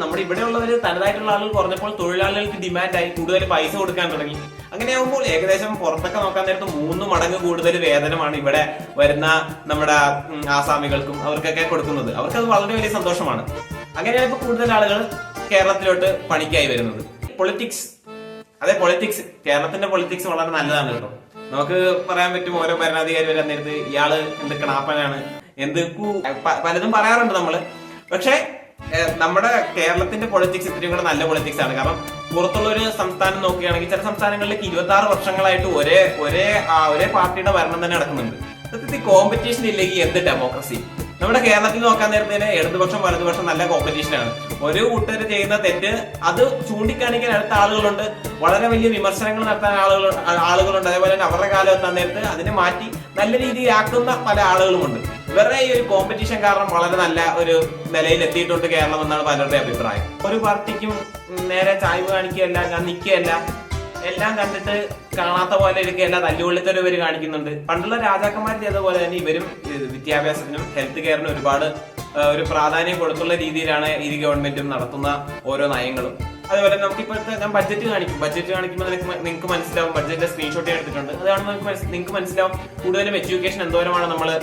നമ്മുടെ ഇവിടെയുള്ളവര് തനതായിട്ടുള്ള ആളുകൾ കുറഞ്ഞപ്പോൾ തൊഴിലാളികൾക്ക് ഡിമാൻഡായി, കൂടുതൽ പൈസ കൊടുക്കാൻ തുടങ്ങി. അങ്ങനെയാകുമ്പോൾ ഏകദേശം പുറത്തൊക്കെ നോക്കാൻ നേരത്ത് 3 മടങ്ങ് കൂടുതൽ വേതനമാണ് ഇവിടെ വരുന്ന നമ്മുടെ ആസാമികൾക്കും അവർക്കൊക്കെ കൊടുക്കുന്നത്. അവർക്കത് വളരെ വലിയ സന്തോഷമാണ്. അങ്ങനെയാണ് ഇപ്പൊ കൂടുതൽ ആളുകൾ കേരളത്തിലോട്ട് പണിക്കായി വരുന്നത്. പൊളിറ്റിക്സ്, അതെ പൊളിറ്റിക്സ്, കേരളത്തിന്റെ പൊളിറ്റിക്സ് വളരെ നല്ലതാണ് കേട്ടോ. നമുക്ക് പറയാൻ പറ്റും, ഓരോ ഭരണാധികാരി വരാൻ നേരത്ത് ഇയാള് എന്ത് കണാപ്പനാണ്, പലതും പറയാറുണ്ട് നമ്മള്. പക്ഷെ നമ്മുടെ കേരളത്തിന്റെ പൊളിറ്റിക്സ് ഇത്രയും കൂടെ നല്ല പൊളിറ്റിക്സ് ആണ്. കാരണം പുറത്തുള്ള ഒരു സംസ്ഥാനം നോക്കുകയാണെങ്കിൽ ചില സംസ്ഥാനങ്ങളിലേക്ക് 26 വർഷങ്ങളായിട്ട് ഒരേ പാർട്ടിയുടെ ഭരണം തന്നെ നടക്കുന്നുണ്ട്. സത്യത്തിൽ കോമ്പറ്റീഷൻ ഇല്ലെങ്കിൽ എന്ത് ഡെമോക്രസി? നമ്മുടെ കേരളത്തിൽ നോക്കാൻ നേരത്തെ ഇടതുപക്ഷം വലതുപക്ഷം നല്ല കോമ്പറ്റീഷനാണ്. ഒരു കൂട്ടര് ചെയ്യുന്ന തെറ്റ് അത് ചൂണ്ടിക്കാണിക്കാൻ അടുത്ത ആളുകളുണ്ട്, വളരെ വലിയ വിമർശനങ്ങൾ നടത്താൻ ആളുകളുണ്ട്. അതേപോലെ തന്നെ അവരുടെ കാലം എത്താൻ നേരത്ത് അതിനെ മാറ്റി നല്ല രീതിയിൽ ആക്കുന്ന പല ആളുകളുമുണ്ട്. ഇവരുടെ ഈ ഒരു കോമ്പറ്റീഷൻ കാരണം വളരെ നല്ല ഒരു നിലയിൽ എത്തിയിട്ടുണ്ട് കേരളം എന്നാണ് പലരുടെ അഭിപ്രായം. ഒരു പാർട്ടിക്കും നേരെ ചായ്വ് കാണിക്കുകയല്ല, ഞാൻ നിൽക്കുകയല്ല, എല്ലാം കണ്ടിട്ട് കാണാത്ത പോലെ ഇരിക്കുകയല്ല, തല്ലുകൊള്ളിത്തരം ഇവർ കാണിക്കുന്നുണ്ട്. പണ്ടുള്ള രാജാക്കന്മാർ ചെയ്ത പോലെ തന്നെ ഇവരും വിദ്യാഭ്യാസത്തിനും ഹെൽത്ത് കെയറിനും ഒരുപാട് ഒരു പ്രാധാന്യം കൊടുത്തുള്ള രീതിയിലാണ് ഈ ഗവൺമെന്റും നടത്തുന്ന ഓരോ നയങ്ങളും. അതുപോലെ നമുക്കിപ്പോഴത്തെ ഞാൻ ബഡ്ജറ്റ് കാണിക്കുമ്പോൾ നിങ്ങൾക്ക് മനസ്സിലാവും. ബഡ്ജറ്റിന്റെ സ്ക്രീൻഷോട്ട് എടുത്തിട്ടുണ്ട്. അതാണ് നിങ്ങൾക്ക് മനസ്സിലാവും കൂടുതലും എഡ്യൂക്കേഷൻ എന്തോരം നമ്മുടെ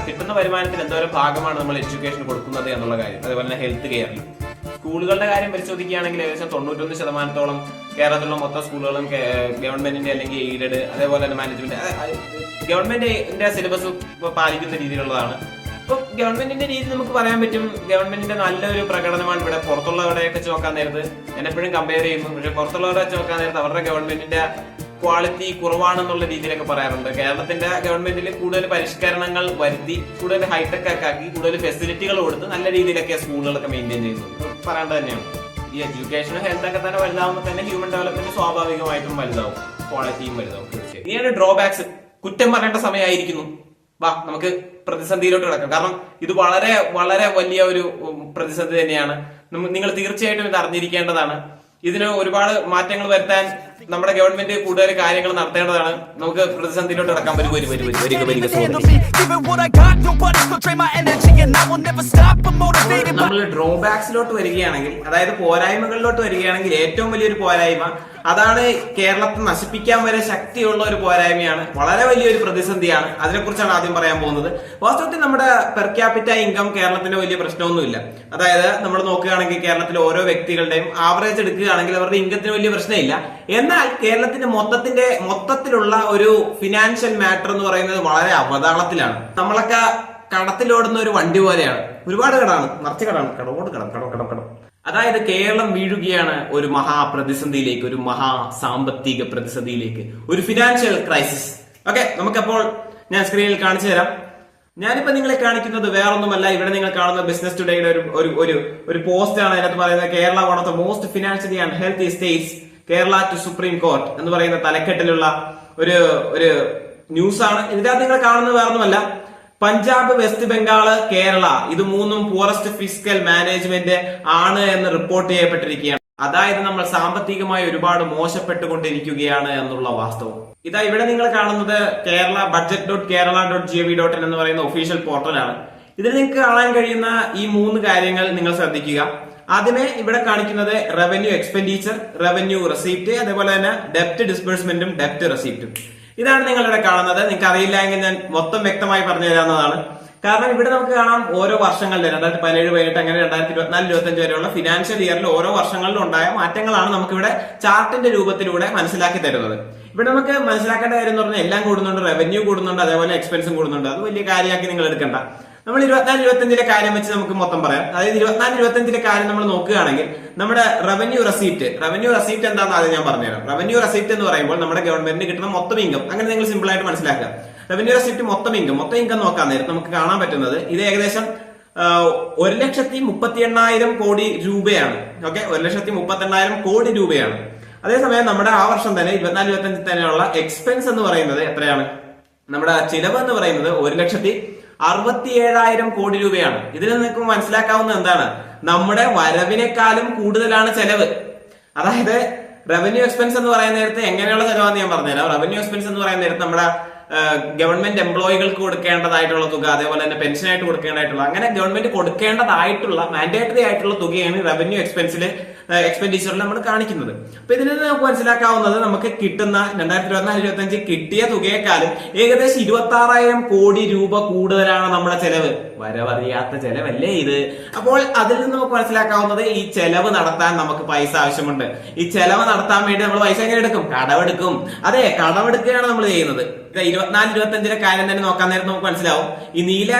കിട്ടുന്ന വരുമാനത്തിൽ എന്തോരം ഭാഗമാണ് നമ്മൾ എഡ്യൂക്കേഷൻ കൊടുക്കുന്നത് എന്നുള്ള കാര്യം. അതുപോലെ തന്നെ ഹെൽത്ത് കെയറിൽ സ്കൂളുകളുടെ കാര്യം പരിശോധിക്കുകയാണെങ്കിൽ ഏകദേശം 91% കേരളത്തിലുള്ള മൊത്തം സ്കൂളുകളും ഗവൺമെന്റിന്റെ അല്ലെങ്കിൽ എയ്ഡഡ്, അതേപോലെ തന്നെ മാനേജ്മെന്റ്, ഗവൺമെന്റിന്റെ സിലബസ് പാലിക്കുന്ന രീതിയിലുള്ളതാണ്. ഇപ്പൊ ഗവൺമെന്റിന്റെ രീതി നമുക്ക് പറയാൻ പറ്റും, ഗവൺമെന്റിന്റെ നല്ലൊരു പ്രകടനമാണ് ഇവിടെ. പുറത്തുള്ളവരെയൊക്കെ വെച്ച് നോക്കാൻ നേരത്ത് ഞാൻ എപ്പോഴും കമ്പയർ ചെയ്യുന്നു. പക്ഷെ പുറത്തുള്ളവരെ വെച്ച് നോക്കാൻ നേരത്ത് അവരുടെ ഗവൺമെന്റിന്റെ ക്വാളിറ്റി കുറവാണെന്നുള്ള രീതിയിലൊക്കെ പറയാറുണ്ട്. കേരളത്തിന്റെ ഗവൺമെന്റിൽ കൂടുതൽ പരിഷ്കരണങ്ങൾ വരുത്തി, കൂടുതൽ ഹൈടെക് ഒക്കെ ആക്കി, കൂടുതൽ ഫെസിലിറ്റികൾ കൊടുത്ത് നല്ല രീതിയിലൊക്കെ സ്കൂളുകളൊക്കെ മെയിൻറ്റെയിൻ ചെയ്യുന്നു പറയേണ്ടത് തന്നെയാണ്. ഈ എഡ്യൂക്കേഷനും ഹെൽത്ത് ഒക്കെ തന്നെ വലുതാവുമ്പോൾ തന്നെ ഹ്യൂമൻ ഡെവലപ്മെന്റ് സ്വാഭാവികമായിട്ടും വലുതാവും, ക്വാളിറ്റിയും വലുതാവും. തീർച്ചയായും ഇനിയാണ് ഡ്രോബാക്സ്. കുറ്റം പറയേണ്ട സമയമായിരിക്കുന്നു. വാ നമുക്ക് പ്രതിസന്ധിയിലോട്ട് കിടക്കാം. കാരണം ഇത് വളരെ വളരെ വലിയ ഒരു പ്രതിസന്ധി തന്നെയാണ്. നിങ്ങൾ തീർച്ചയായിട്ടും ഇത് അറിഞ്ഞിരിക്കേണ്ടതാണ്. ഇതിന് ഒരുപാട് മാറ്റങ്ങൾ വരുത്താൻ നമ്മുടെ ഗവൺമെന്റ് കൂടുതൽ കാര്യങ്ങൾ നടത്തേണ്ടതാണ്. നമുക്ക് പ്രതിസന്ധിയിലോട്ട് കിടക്കാൻ നമ്മൾ ഡ്രോബാക്സിലോട്ട് വരികയാണെങ്കിൽ, അതായത് പോരായ്മകളിലോട്ട് വരികയാണെങ്കിൽ ഏറ്റവും വലിയൊരു പോരായ്മ അതാണ് കേരളത്തെ നശിപ്പിക്കാൻ വരെ ശക്തിയുള്ള ഒരു പോരായ്മയാണ്. വളരെ വലിയൊരു പ്രതിസന്ധിയാണ്. അതിനെക്കുറിച്ചാണ് ആദ്യം പറയാൻ പോകുന്നത്. വാസ്തവത്തിൽ നമ്മുടെ പെർ ക്യാപിറ്റ ഇൻകം കേരളത്തിന് വലിയ പ്രശ്നമൊന്നുമില്ല. അതായത് നമ്മൾ നോക്കുകയാണെങ്കിൽ കേരളത്തിലെ ഓരോ വ്യക്തികളുടെയും ആവറേജ് എടുക്കുകയാണെങ്കിൽ അവരുടെ ഇൻകത്തിന് വലിയ പ്രശ്നമില്ല. എന്നാൽ കേരളത്തിന്റെ മൊത്തത്തിലുള്ള ഒരു ഫിനാൻഷ്യൽ മാറ്റർ എന്ന് പറയുന്നത് വളരെ അവതാളത്തിലാണ്. നമ്മളൊക്കെ കടത്തിലോടുന്ന ഒരു വണ്ടി പോലെയാണ്. ഒരുപാട് കടമാണ്, നിറച്ച് കടമാണ്, കടം. അതായത് കേരളം വീഴുകയാണ് ഒരു മഹാപ്രതിസന്ധിയിലേക്ക്, ഒരു സാമ്പത്തിക പ്രതിസന്ധിയിലേക്ക്, ഒരു ഫിനാൻഷ്യൽ ക്രൈസിസ്. ഓക്കെ, നമുക്കപ്പോൾ ഞാൻ സ്ക്രീനിൽ കാണിച്ചു തരാം. ഞാനിപ്പോ നിങ്ങളെ കാണിക്കുന്നത് വേറൊന്നുമല്ല. ഇവിടെ നിങ്ങൾ കാണുന്ന ബിസിനസ് ടുഡേയുടെ ഒരു പോസ്റ്റ് ആണ്. അതിനകത്ത് പറയുന്നത് Kerala one of the most financially and healthy states, Kerala to Supreme Court എന്ന് പറയുന്ന തലക്കെട്ടിലുള്ള ഒരു ന്യൂസ് ആണ്. ഇതിനകത്ത് നിങ്ങൾ കാണുന്നത് വേറൊന്നുമല്ല, പഞ്ചാബ്, വെസ്റ്റ് ബംഗാള്, കേരള ഇത് മൂന്നും പൂറസ്റ്റ് ഫിസ്ക്കൽ മാനേജ്മെന്റ് ആണ് എന്ന് റിപ്പോർട്ട് ചെയ്യപ്പെട്ടിരിക്കുകയാണ്. അതായത് നമ്മൾ സാമ്പത്തികമായി ഒരുപാട് മോശപ്പെട്ടുകൊണ്ടിരിക്കുകയാണ് എന്നുള്ള വാസ്തവം. ഇതാ ഇവിടെ നിങ്ങൾ കാണുന്നത് കേരള budget.kerala.gov.in എന്ന് പറയുന്ന ഒഫീഷ്യൽ പോർട്ടലാണ്. ഇതിൽ നിങ്ങൾക്ക് കാണാൻ കഴിയുന്ന ഈ 3 കാര്യങ്ങൾ നിങ്ങൾ ശ്രദ്ധിക്കുക. ആദ്യമേ ഇവിടെ കാണിക്കുന്നത് റവന്യൂ എക്സ്പെൻഡിച്ചർ, റവന്യൂ റെസീപ്റ്റ്, അതേപോലെ തന്നെ ഡെപ്റ്റ് ഡിസ്ബേഴ്സ്മെന്റും ഡെപ്റ്റ് റെസീപ്റ്റും. ഇതാണ് നിങ്ങളിവിടെ കാണുന്നത്. നിങ്ങൾക്ക് അറിയില്ല എങ്കിൽ ഞാൻ മൊത്തം വ്യക്തമായി പറഞ്ഞു തരാവുന്നതാണ്. കാരണം ഇവിടെ നമുക്ക് കാണാം ഓരോ വർഷങ്ങളിലെ 2017, 2018 അങ്ങനെ 2024, 2025 വരെയുള്ള ഫിനാൻഷ്യൽ ഇയറിൽ ഓരോ വർഷങ്ങളിലും ഉണ്ടായ മാറ്റങ്ങളാണ് നമുക്കിവിടെ ചാർട്ടിന്റെ രൂപത്തിലൂടെ മനസ്സിലാക്കി തരുന്നത്. ഇവിടെ നമുക്ക് മനസ്സിലാക്കേണ്ട കാര്യം എന്ന് പറഞ്ഞാൽ എല്ലാം കൂടുന്നുണ്ട്, റവന്യൂ കൂടുന്നുണ്ട്, അതേപോലെ എക്സ്പെൻസും കൂടുന്നുണ്ട്. അത് വലിയ കാര്യമാക്കി നിങ്ങൾ എടുക്കണ്ട. നമ്മൾ 24, 25 കാര്യം വെച്ച് നമുക്ക് മൊത്തം പറയാം. അതായത് 24, 25 കാര്യം നമ്മൾ നോക്കുകയാണെങ്കിൽ നമ്മുടെ റവന്യൂ റെസീപ്റ്റ് എന്താണെന്ന് ആദ്യം ഞാൻ പറഞ്ഞുതരാം. റവന്യൂ റെസീപ്റ്റ് എന്ന് പറയുമ്പോൾ നമ്മുടെ ഗവൺമെന്റിന് കിട്ടുന്ന മൊത്തം ഇൻകം, അങ്ങനെ നിങ്ങൾ സിമ്പിൾ ആയിട്ട് മനസ്സിലാക്കുക. റവന്യൂ റെസീപ്റ്റ് മൊത്തം ഇൻകം നോക്കാൻ നേരത്ത് നമുക്ക് കാണാൻ പറ്റുന്നത് ഇത് ഏകദേശം 1,38,000 കോടി രൂപയാണ്. ഓക്കെ, 1,38,000 കോടി രൂപയാണ്. അതേസമയം നമ്മുടെ ആ വർഷം തന്നെ 24, 25 തന്നെയുള്ള എക്സ്പെൻസ് എന്ന് പറയുന്നത് എത്രയാണ്? നമ്മുടെ ചിലവ് എന്ന് പറയുന്നത് 1,67,000 കോടി രൂപയാണ്. ഇതിൽ നിങ്ങൾക്ക് മനസ്സിലാക്കാവുന്ന എന്താണ്? നമ്മുടെ വരവിനേക്കാളും കൂടുതലാണ് ചെലവ്. അതായത് റവന്യൂ എക്സ്പെൻസ് എന്ന് പറയുന്ന നേരത്തെ എങ്ങനെയുള്ള ചെലവാന്ന് ഞാൻ പറഞ്ഞുതരാം. റവന്യൂ എക്സ്പെൻസ് എന്ന് പറയുന്ന നേരത്തെ നമ്മുടെ ഗവൺമെന്റ് എംപ്ലോയികൾക്ക് കൊടുക്കേണ്ടതായിട്ടുള്ള തുക, അതേപോലെ തന്നെ പെൻഷനായിട്ട് കൊടുക്കേണ്ടതായിട്ടുള്ള, അങ്ങനെ ഗവൺമെന്റ് കൊടുക്കേണ്ടതായിട്ടുള്ള മാൻഡേറ്ററി ആയിട്ടുള്ള തുകയാണ് റവന്യൂ എക്സ്പെൻഡിച്ചറിൽ നമ്മൾ കാണിക്കുന്നത്. അപ്പൊ ഇതിൽ നിന്ന് നമുക്ക് മനസ്സിലാക്കാവുന്നത് നമുക്ക് കിട്ടുന്ന 2024-25 കിട്ടിയ തുകയെക്കാളും ഏകദേശം 26,000 കോടി രൂപ കൂടുതലാണ് നമ്മുടെ ചെലവ്. വരവറിയാത്ത ചെലവല്ലേ ഇത്? അപ്പോൾ അതിൽ നിന്ന് നമുക്ക് മനസ്സിലാക്കാവുന്നത് ഈ ചെലവ് നടത്താൻ നമുക്ക് പൈസ ആവശ്യമുണ്ട്. ഈ ചെലവ് നടത്താൻ വേണ്ടി നമ്മൾ പൈസ എങ്ങനെ എടുക്കും? കടമെടുക്കും. അതെ, കടമെടുക്കുകയാണ് നമ്മൾ ചെയ്യുന്നത്. 24-25 കാര്യം തന്നെ നോക്കാൻ നേരത്ത് നമുക്ക് മനസ്സിലാവും. ഈ നീല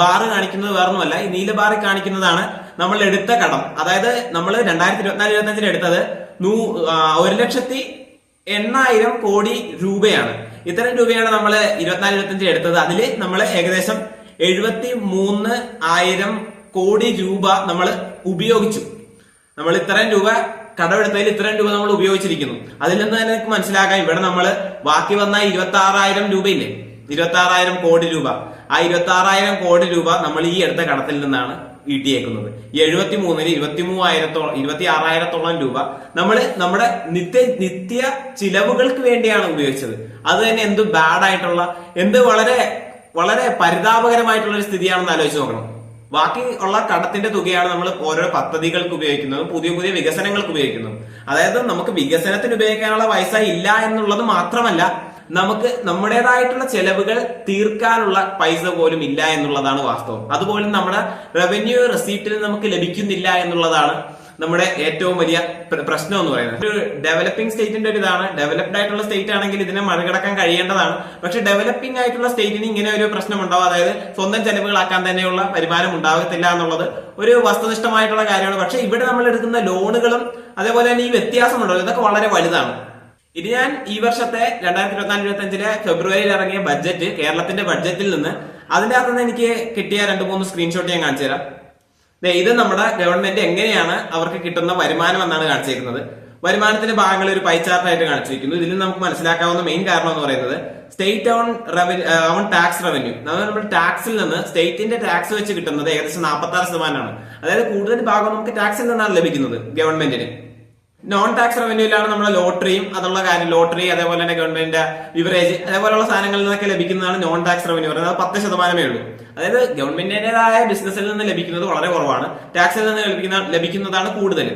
ബാറ് കാണിക്കുന്നത് വേറൊന്നുമല്ല. ഈ നീല ബാറിൽ കാണിക്കുന്നതാണ് നമ്മൾ എടുത്ത കടം. അതായത് നമ്മൾ 2024-25 എടുത്തത് 1,08,000 കോടി രൂപയാണ്. ഇത്തരം രൂപയാണ് നമ്മൾ 24-25 എടുത്തത്. അതിൽ നമ്മൾ ഏകദേശം 73,000 കോടി രൂപ നമ്മൾ ഉപയോഗിച്ചു. നമ്മൾ ഇത്രയും രൂപ കടമെടുത്തതിൽ ഇത്രയും രൂപ നമ്മൾ ഉപയോഗിച്ചിരിക്കുന്നു. അതിൽ നിന്ന് തന്നെ നമുക്ക് മനസ്സിലാക്കാം ഇവിടെ നമ്മൾ ബാക്കി വന്ന 26,000 രൂപയില്ലേ, 26,000 കോടി രൂപ. ആ 26,000 കോടി രൂപ നമ്മൾ ഈ എടുത്ത കടത്തിൽ നിന്നാണ് ഈട്ടിയേക്കുന്നത്. ഈ 73-ൽ 26,000-ഓളം രൂപ നമ്മൾ നമ്മുടെ നിത്യ ചിലവുകൾക്ക് വേണ്ടിയാണ് ഉപയോഗിച്ചത്. അത് തന്നെ എന്ത് ബാഡായിട്ടുള്ള, വളരെ വളരെ പരിതാപകരമായിട്ടുള്ള ഒരു സ്ഥിതിയാണെന്ന് ആലോചിച്ച് നോക്കണം. ബാക്കി ഉള്ള കടത്തിന്റെ തുകയാണ് നമ്മൾ ഓരോ പദ്ധതികൾക്ക് ഉപയോഗിക്കുന്നത്, പുതിയ പുതിയ വികസനങ്ങൾക്ക് ഉപയോഗിക്കുന്നത്. അതായത് നമുക്ക് വികസനത്തിന് ഉപയോഗിക്കാനുള്ള പൈസ ഇല്ല എന്നുള്ളത് മാത്രമല്ല, നമുക്ക് നമ്മുടേതായിട്ടുള്ള ചെലവുകൾ തീർക്കാനുള്ള പൈസ പോലും ഇല്ല എന്നുള്ളതാണ് വാസ്തവം. അതുപോലെ നമ്മുടെ റവന്യൂ റെസീപ്റ്റിൽ നമുക്ക് ലഭിക്കുന്നില്ല എന്നുള്ളതാണ് നമ്മുടെ ഏറ്റവും വലിയ പ്രശ്നം എന്ന് പറയുന്നത്. ഒരു ഡെവലപ്പിംഗ് സ്റ്റേറ്റിന്റെ ഒരു ഇതാണ്. ഡെവലപ്ഡ് ആയിട്ടുള്ള സ്റ്റേറ്റ് ആണെങ്കിൽ ഇതിനെ മറികടക്കാൻ കഴിയേണ്ടതാണ്. പക്ഷെ ഡെവലപ്പിംഗ് ആയിട്ടുള്ള സ്റ്റേറ്റിന് ഇങ്ങനെ ഒരു പ്രശ്നം ഉണ്ടാവും. അതായത് സ്വന്തം ചെലവുകളാക്കാൻ തന്നെയുള്ള വരുമാനം ഉണ്ടാകത്തില്ല എന്നുള്ളത് ഒരു വസ്തുനിഷ്ഠമായിട്ടുള്ള കാര്യമാണ്. പക്ഷെ ഇവിടെ നമ്മൾ എടുക്കുന്ന ലോണുകളും അതേപോലെ തന്നെ ഈ വ്യത്യാസമുണ്ടല്ലോ, ഇതൊക്കെ വളരെ വലുതാണ്. ഇത് ഞാൻ ഈ വർഷത്തെ 2024-25 ഫെബ്രുവരിയിൽ ഇറങ്ങിയ ബഡ്ജറ്റ്, കേരളത്തിന്റെ ബഡ്ജറ്റിൽ നിന്ന് അതിന്റെ അകത്ത് നിന്ന് എനിക്ക് കിട്ടിയ 2-3 സ്ക്രീൻഷോട്ട് ഞാൻ കാണിച്ചു തരാം. ഇത് നമ്മുടെ ഗവൺമെന്റ് എങ്ങനെയാണ് അവർക്ക് കിട്ടുന്ന വരുമാനം എന്നാണ് കാണിച്ചിരിക്കുന്നത്. വരുമാനത്തിന്റെ ഭാഗങ്ങൾ ഒരു പൈ ചാർട്ടായിട്ട് കാണിച്ചിരിക്കുന്നു. ഇതിൽ നമുക്ക് മനസ്സിലാക്കാവുന്ന മെയിൻ കാരണം എന്ന് പറയുന്നത് സ്റ്റേറ്റ് ഓൺ ടാക്സ് റവന്യൂ. നമ്മൾ ടാക്സിൽ നിന്ന് സ്റ്റേറ്റിന്റെ ടാക്സ് വെച്ച് കിട്ടുന്നത് ഏകദേശം 46%. അതായത് കൂടുതൽ ഭാഗം നമുക്ക് ടാക്സിൽ നിന്നാണ് ലഭിക്കുന്നത് ഗവൺമെന്റിന്. നോൺ ടാക്സ് റവന്യൂയിലാണ് നമ്മുടെ ലോട്ടറിയും അതുള്ള കാര്യം, ലോട്ടറി അതേപോലെ തന്നെ ഗവൺമെന്റിന്റെ ബിവറേജ് അതേപോലെയുള്ള സാധനങ്ങളിൽ നിന്നൊക്കെ ലഭിക്കുന്നതാണ് നോൺ ടാക്സ് റവന്യൂ പറയുന്നത്. 10% ഉള്ളൂ. അതായത് ഗവൺമെന്റിന്റേതായ ബിസിനസ്സിൽ നിന്ന് ലഭിക്കുന്നത് വളരെ കുറവാണ്, ടാക്സിൽ നിന്ന് ലഭിക്കുന്നതാണ് കൂടുതൽ.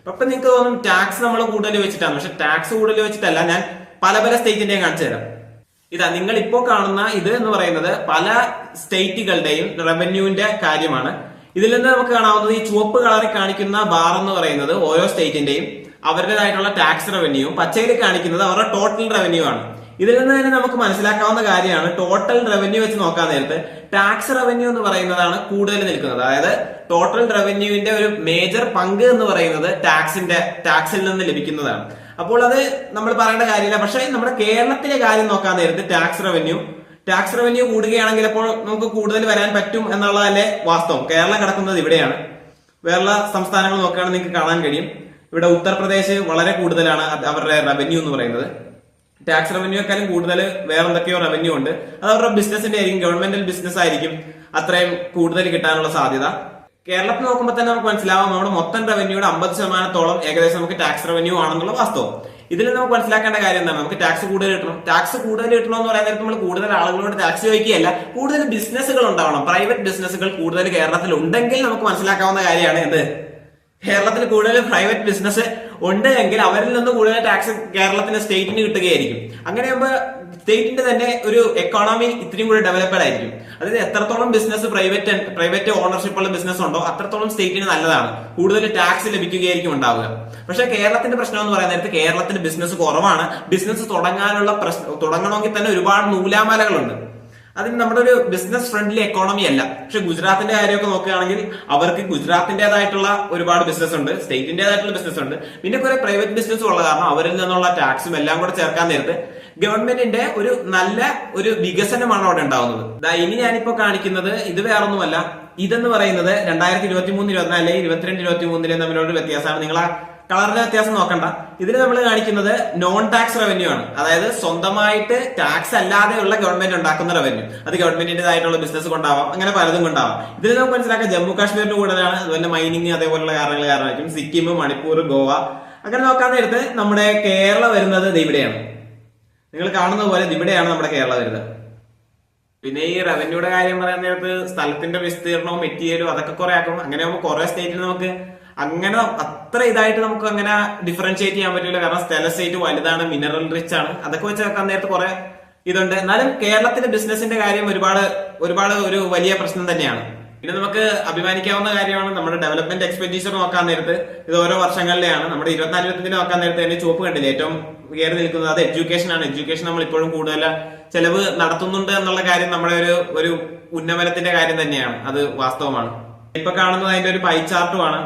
അപ്പൊ നിങ്ങൾക്ക് തോന്നും ടാക്സ് നമ്മൾ കൂടുതൽ വെച്ചിട്ടാണ്. പക്ഷെ ടാക്സ് കൂടുതൽ വെച്ചിട്ടല്ല. ഞാൻ പല സ്റ്റേറ്റിന്റെയും കാണിച്ചു തരാം. ഇതാ നിങ്ങൾ ഇപ്പോൾ കാണുന്ന ഇത് എന്ന് പറയുന്നത് പല സ്റ്റേറ്റുകളുടെയും റവന്യൂവിന്റെ കാര്യമാണ്. ഇതിൽ നിന്ന് നമുക്ക് കാണാവുന്നത് ഈ ചുവപ്പ് കളറിൽ കാണിക്കുന്ന ബാർ എന്ന് പറയുന്നത് ഓരോ സ്റ്റേറ്റിന്റെയും അവരുടേതായിട്ടുള്ള ടാക്സ് റവന്യൂവും പച്ചയിൽ കാണിക്കുന്നത് അവരുടെ ടോട്ടൽ റവന്യൂ ആണ്. ഇതിൽ നിന്ന് തന്നെ നമുക്ക് മനസ്സിലാക്കാവുന്ന കാര്യമാണ് ടോട്ടൽ റവന്യൂ വെച്ച് നോക്കാൻ നേരത്ത് ടാക്സ് റവന്യൂ എന്ന് പറയുന്നതാണ് കൂടുതൽ നിൽക്കുന്നത്. അതായത് ടോട്ടൽ റവന്യൂവിന്റെ ഒരു മേജർ പങ്ക് എന്ന് പറയുന്നത് ടാക്സിൽ നിന്ന് ലഭിക്കുന്നതാണ്. അപ്പോൾ അത് നമ്മൾ പറയേണ്ട കാര്യമില്ല. പക്ഷേ നമ്മുടെ കേരളത്തിലെ കാര്യം നോക്കാൻ നേരത്ത് ടാക്സ് റവന്യൂ കൂടുകയാണെങ്കിൽ അപ്പോൾ നമുക്ക് കൂടുതൽ വരാൻ പറ്റും എന്നുള്ളതല്ലേ വാസ്തവം. കേരളം കിടക്കുന്നത് ഇവിടെയാണ്. വേറെ സംസ്ഥാനങ്ങൾ നോക്കുകയാണെങ്കിൽ നിങ്ങൾക്ക് കാണാൻ കഴിയും ഇവിടെ ഉത്തർപ്രദേശ് വളരെ കൂടുതലാണ് അവരുടെ റവന്യൂ എന്ന് പറയുന്നത്. ടാക്സ് റവന്യൂക്കാളും കൂടുതൽ വേറെ എന്തൊക്കെയോ റവന്യൂ ഉണ്ട്. അത് അവരുടെ ബിസിനസിന്റെ ആയിരിക്കും, ഗവൺമെന്റൽ ബിസിനസ് ആയിരിക്കും അത്രയും കൂടുതൽ കിട്ടാനുള്ള സാധ്യത. കേരളത്തിൽ നോക്കുമ്പോൾ തന്നെ നമുക്ക് മനസ്സിലാവും നമ്മുടെ മൊത്തം റവന്യൂയുടെ 50% ഏകദേശം നമുക്ക് ടാക്സ് റവന്യൂ ആണെന്നുള്ള വാസ്തവം. ഇതിൽ നമുക്ക് മനസ്സിലാക്കേണ്ട കാര്യം എന്താണ്, നമുക്ക് ടാക്സ് കൂടുതൽ കിട്ടണം. ടാക്സ് കൂടുതൽ കിട്ടണം എന്ന് പറയാൻ നേരത്ത് നമ്മൾ കൂടുതൽ ആളുകളോട് ടാക്സ് ചോദിക്കുകയല്ല, കൂടുതൽ ബിസിനസ്സുകൾ ഉണ്ടാവണം. പ്രൈവറ്റ് ബിസിനസ്സുകൾ കൂടുതൽ കേരളത്തിൽ ഉണ്ടെങ്കിൽ നമുക്ക് മനസ്സിലാക്കാവുന്ന കാര്യമാണ് എന്ത്, കേരളത്തിൽ കൂടുതൽ പ്രൈവറ്റ് ബിസിനസ് ഉണ്ട് എങ്കിൽ അവരിൽ നിന്ന് കൂടുതൽ ടാക്സ് കേരളത്തിന് സ്റ്റേറ്റിന് കിട്ടുകയായിരിക്കും. അങ്ങനെയാകുമ്പോൾ സ്റ്റേറ്റിന്റെ തന്നെ ഒരു എക്കോണമി ഇത്രയും കൂടി ഡെവലപ്ഡ് ആയിരിക്കും. അതായത് എത്രത്തോളം ബിസിനസ് പ്രൈവറ്റ് ഓണർഷിപ്പ് ഉള്ള ബിസിനസ് ഉണ്ടോ അത്രത്തോളം സ്റ്റേറ്റിന് നല്ലതാണ്, കൂടുതൽ ടാക്സ് ലഭിക്കുകയായിരിക്കും ഉണ്ടാവുക. പക്ഷെ കേരളത്തിന്റെ പ്രശ്നം എന്ന് പറയുന്ന നേരത്ത് കേരളത്തിന് ബിസിനസ് കുറവാണ്. ബിസിനസ് തുടങ്ങണമെങ്കിൽ തന്നെ ഒരുപാട് നൂലാമാലകളുണ്ട്. അതിന് നമ്മുടെ ഒരു ബിസിനസ് ഫ്രണ്ട്ലി എക്കോണമി അല്ല. പക്ഷെ ഗുജറാത്തിന്റെ കാര്യമൊക്കെ നോക്കുകയാണെങ്കിൽ അവർക്ക് ഗുജറാത്തിന്റേതായിട്ടുള്ള ഒരുപാട് ബിസിനസ് ഉണ്ട്, സ്റ്റേറ്റിന്റേതായിട്ടുള്ള ബിസിനസ് ഉണ്ട്, പിന്നെ കുറെ പ്രൈവറ്റ് ബിസിനസ് ഉള്ള കാരണം അവരിൽ നിന്നുള്ള ടാക്സും എല്ലാം കൂടെ ചേർക്കാൻ നേരത്ത് ഗവൺമെന്റിന്റെ ഒരു നല്ല ഒരു വികസനമാണ് അവിടെ ഉണ്ടാവുന്നത്. ഇനി ഞാനിപ്പോ കാണിക്കുന്നത് ഇത് വേറൊന്നുമല്ല, ഇതെന്ന് പറയുന്നത് 2023, 24, 22, 23 തമ്മിലുള്ള വ്യത്യാസമാണ്. നിങ്ങൾ ആ കളറിന്റെ വ്യത്യാസം നോക്കണ്ട. ഇതിൽ നമ്മൾ കാണിക്കുന്നത് നോൺ ടാക്സ് റവന്യൂ ആണ്. അതായത് സ്വന്തമായിട്ട് ടാക്സ് അല്ലാതെയുള്ള ഗവൺമെന്റ് ഉണ്ടാക്കുന്ന റവന്യൂ. അത് ഗവൺമെന്റിന്റേതായിട്ടുള്ള ബിസിനസ് കൊണ്ടാവാം, അങ്ങനെ പലതും കൊണ്ടാവാം. ഇതിൽ നമുക്ക് മനസ്സിലാക്കാം ജമ്മു കാശ്മീരിന്റെ കൂടുതലാണ്, അതുപോലെ മൈനിങ് അതേപോലുള്ള കാരണങ്ങൾ കാരണമായിരിക്കും. സിക്കിം, മണിപ്പൂർ, ഗോവ അങ്ങനെ നോക്കാൻ നേരത്ത് നമ്മുടെ കേരളം വരുന്നത് ഇവിടെയാണ്. നിങ്ങൾ കാണുന്ന പോലെ ഇവിടെയാണ് നമ്മുടെ കേരളം വരുന്നത്. പിന്നെ ഈ റവന്യൂയുടെ കാര്യം പറയാൻ നേരത്ത് സ്ഥലത്തിന്റെ വിസ്തീർണവും മെറ്റീരിയലും അതൊക്കെ കുറെ ആക്കും. അങ്ങനെ ആകുമ്പോൾ കുറെ സ്റ്റേറ്റിൽ നമുക്ക് അങ്ങനെ അത്ര ഇതായിട്ട് നമുക്ക് അങ്ങനെ ഡിഫറൻഷിയേറ്റ് ചെയ്യാൻ പറ്റില്ല. കാരണം സ്ഥല സ്റ്റേറ്റ് വലുതാണ്, മിനറൽ റിച്ച് ആണ്, അതൊക്കെ വെച്ച് വെക്കാൻ നേരത്ത് കുറെ ഇതുണ്ട്. എന്നാലും കേരളത്തിന്റെ ബിസിനസിന്റെ കാര്യം ഒരുപാട് ഒരു വലിയ പ്രശ്നം തന്നെയാണ്. പിന്നെ നമുക്ക് അഭിമാനിക്കാവുന്ന കാര്യമാണ് നമ്മുടെ ഡെവലപ്മെന്റ് എക്സ്പെൻഡിച്ചർ നോക്കാൻ നേരത്ത് ഇത് ഓരോ വർഷങ്ങളിലെയാണ്. നമ്മുടെ 24-25 നോക്കാൻ നേരത്തെ തന്നെ ചുവപ്പ് കണ്ടില്ല, ഏറ്റവും കയറി നിൽക്കുന്നത് അത് എഡ്യൂക്കേഷൻ ആണ്. എഡ്യൂക്കേഷൻ നമ്മൾ ഇപ്പോഴും കൂടുതൽ ചെലവ് നടത്തുന്നുണ്ട് എന്നുള്ള കാര്യം നമ്മുടെ ഒരു ഉന്നമനത്തിന്റെ കാര്യം തന്നെയാണ്, അത് വാസ്തവമാണ്. ഇപ്പൊ കാണുന്നത് അതിന്റെ ഒരു പൈ ചാർട്ടുമാണ്.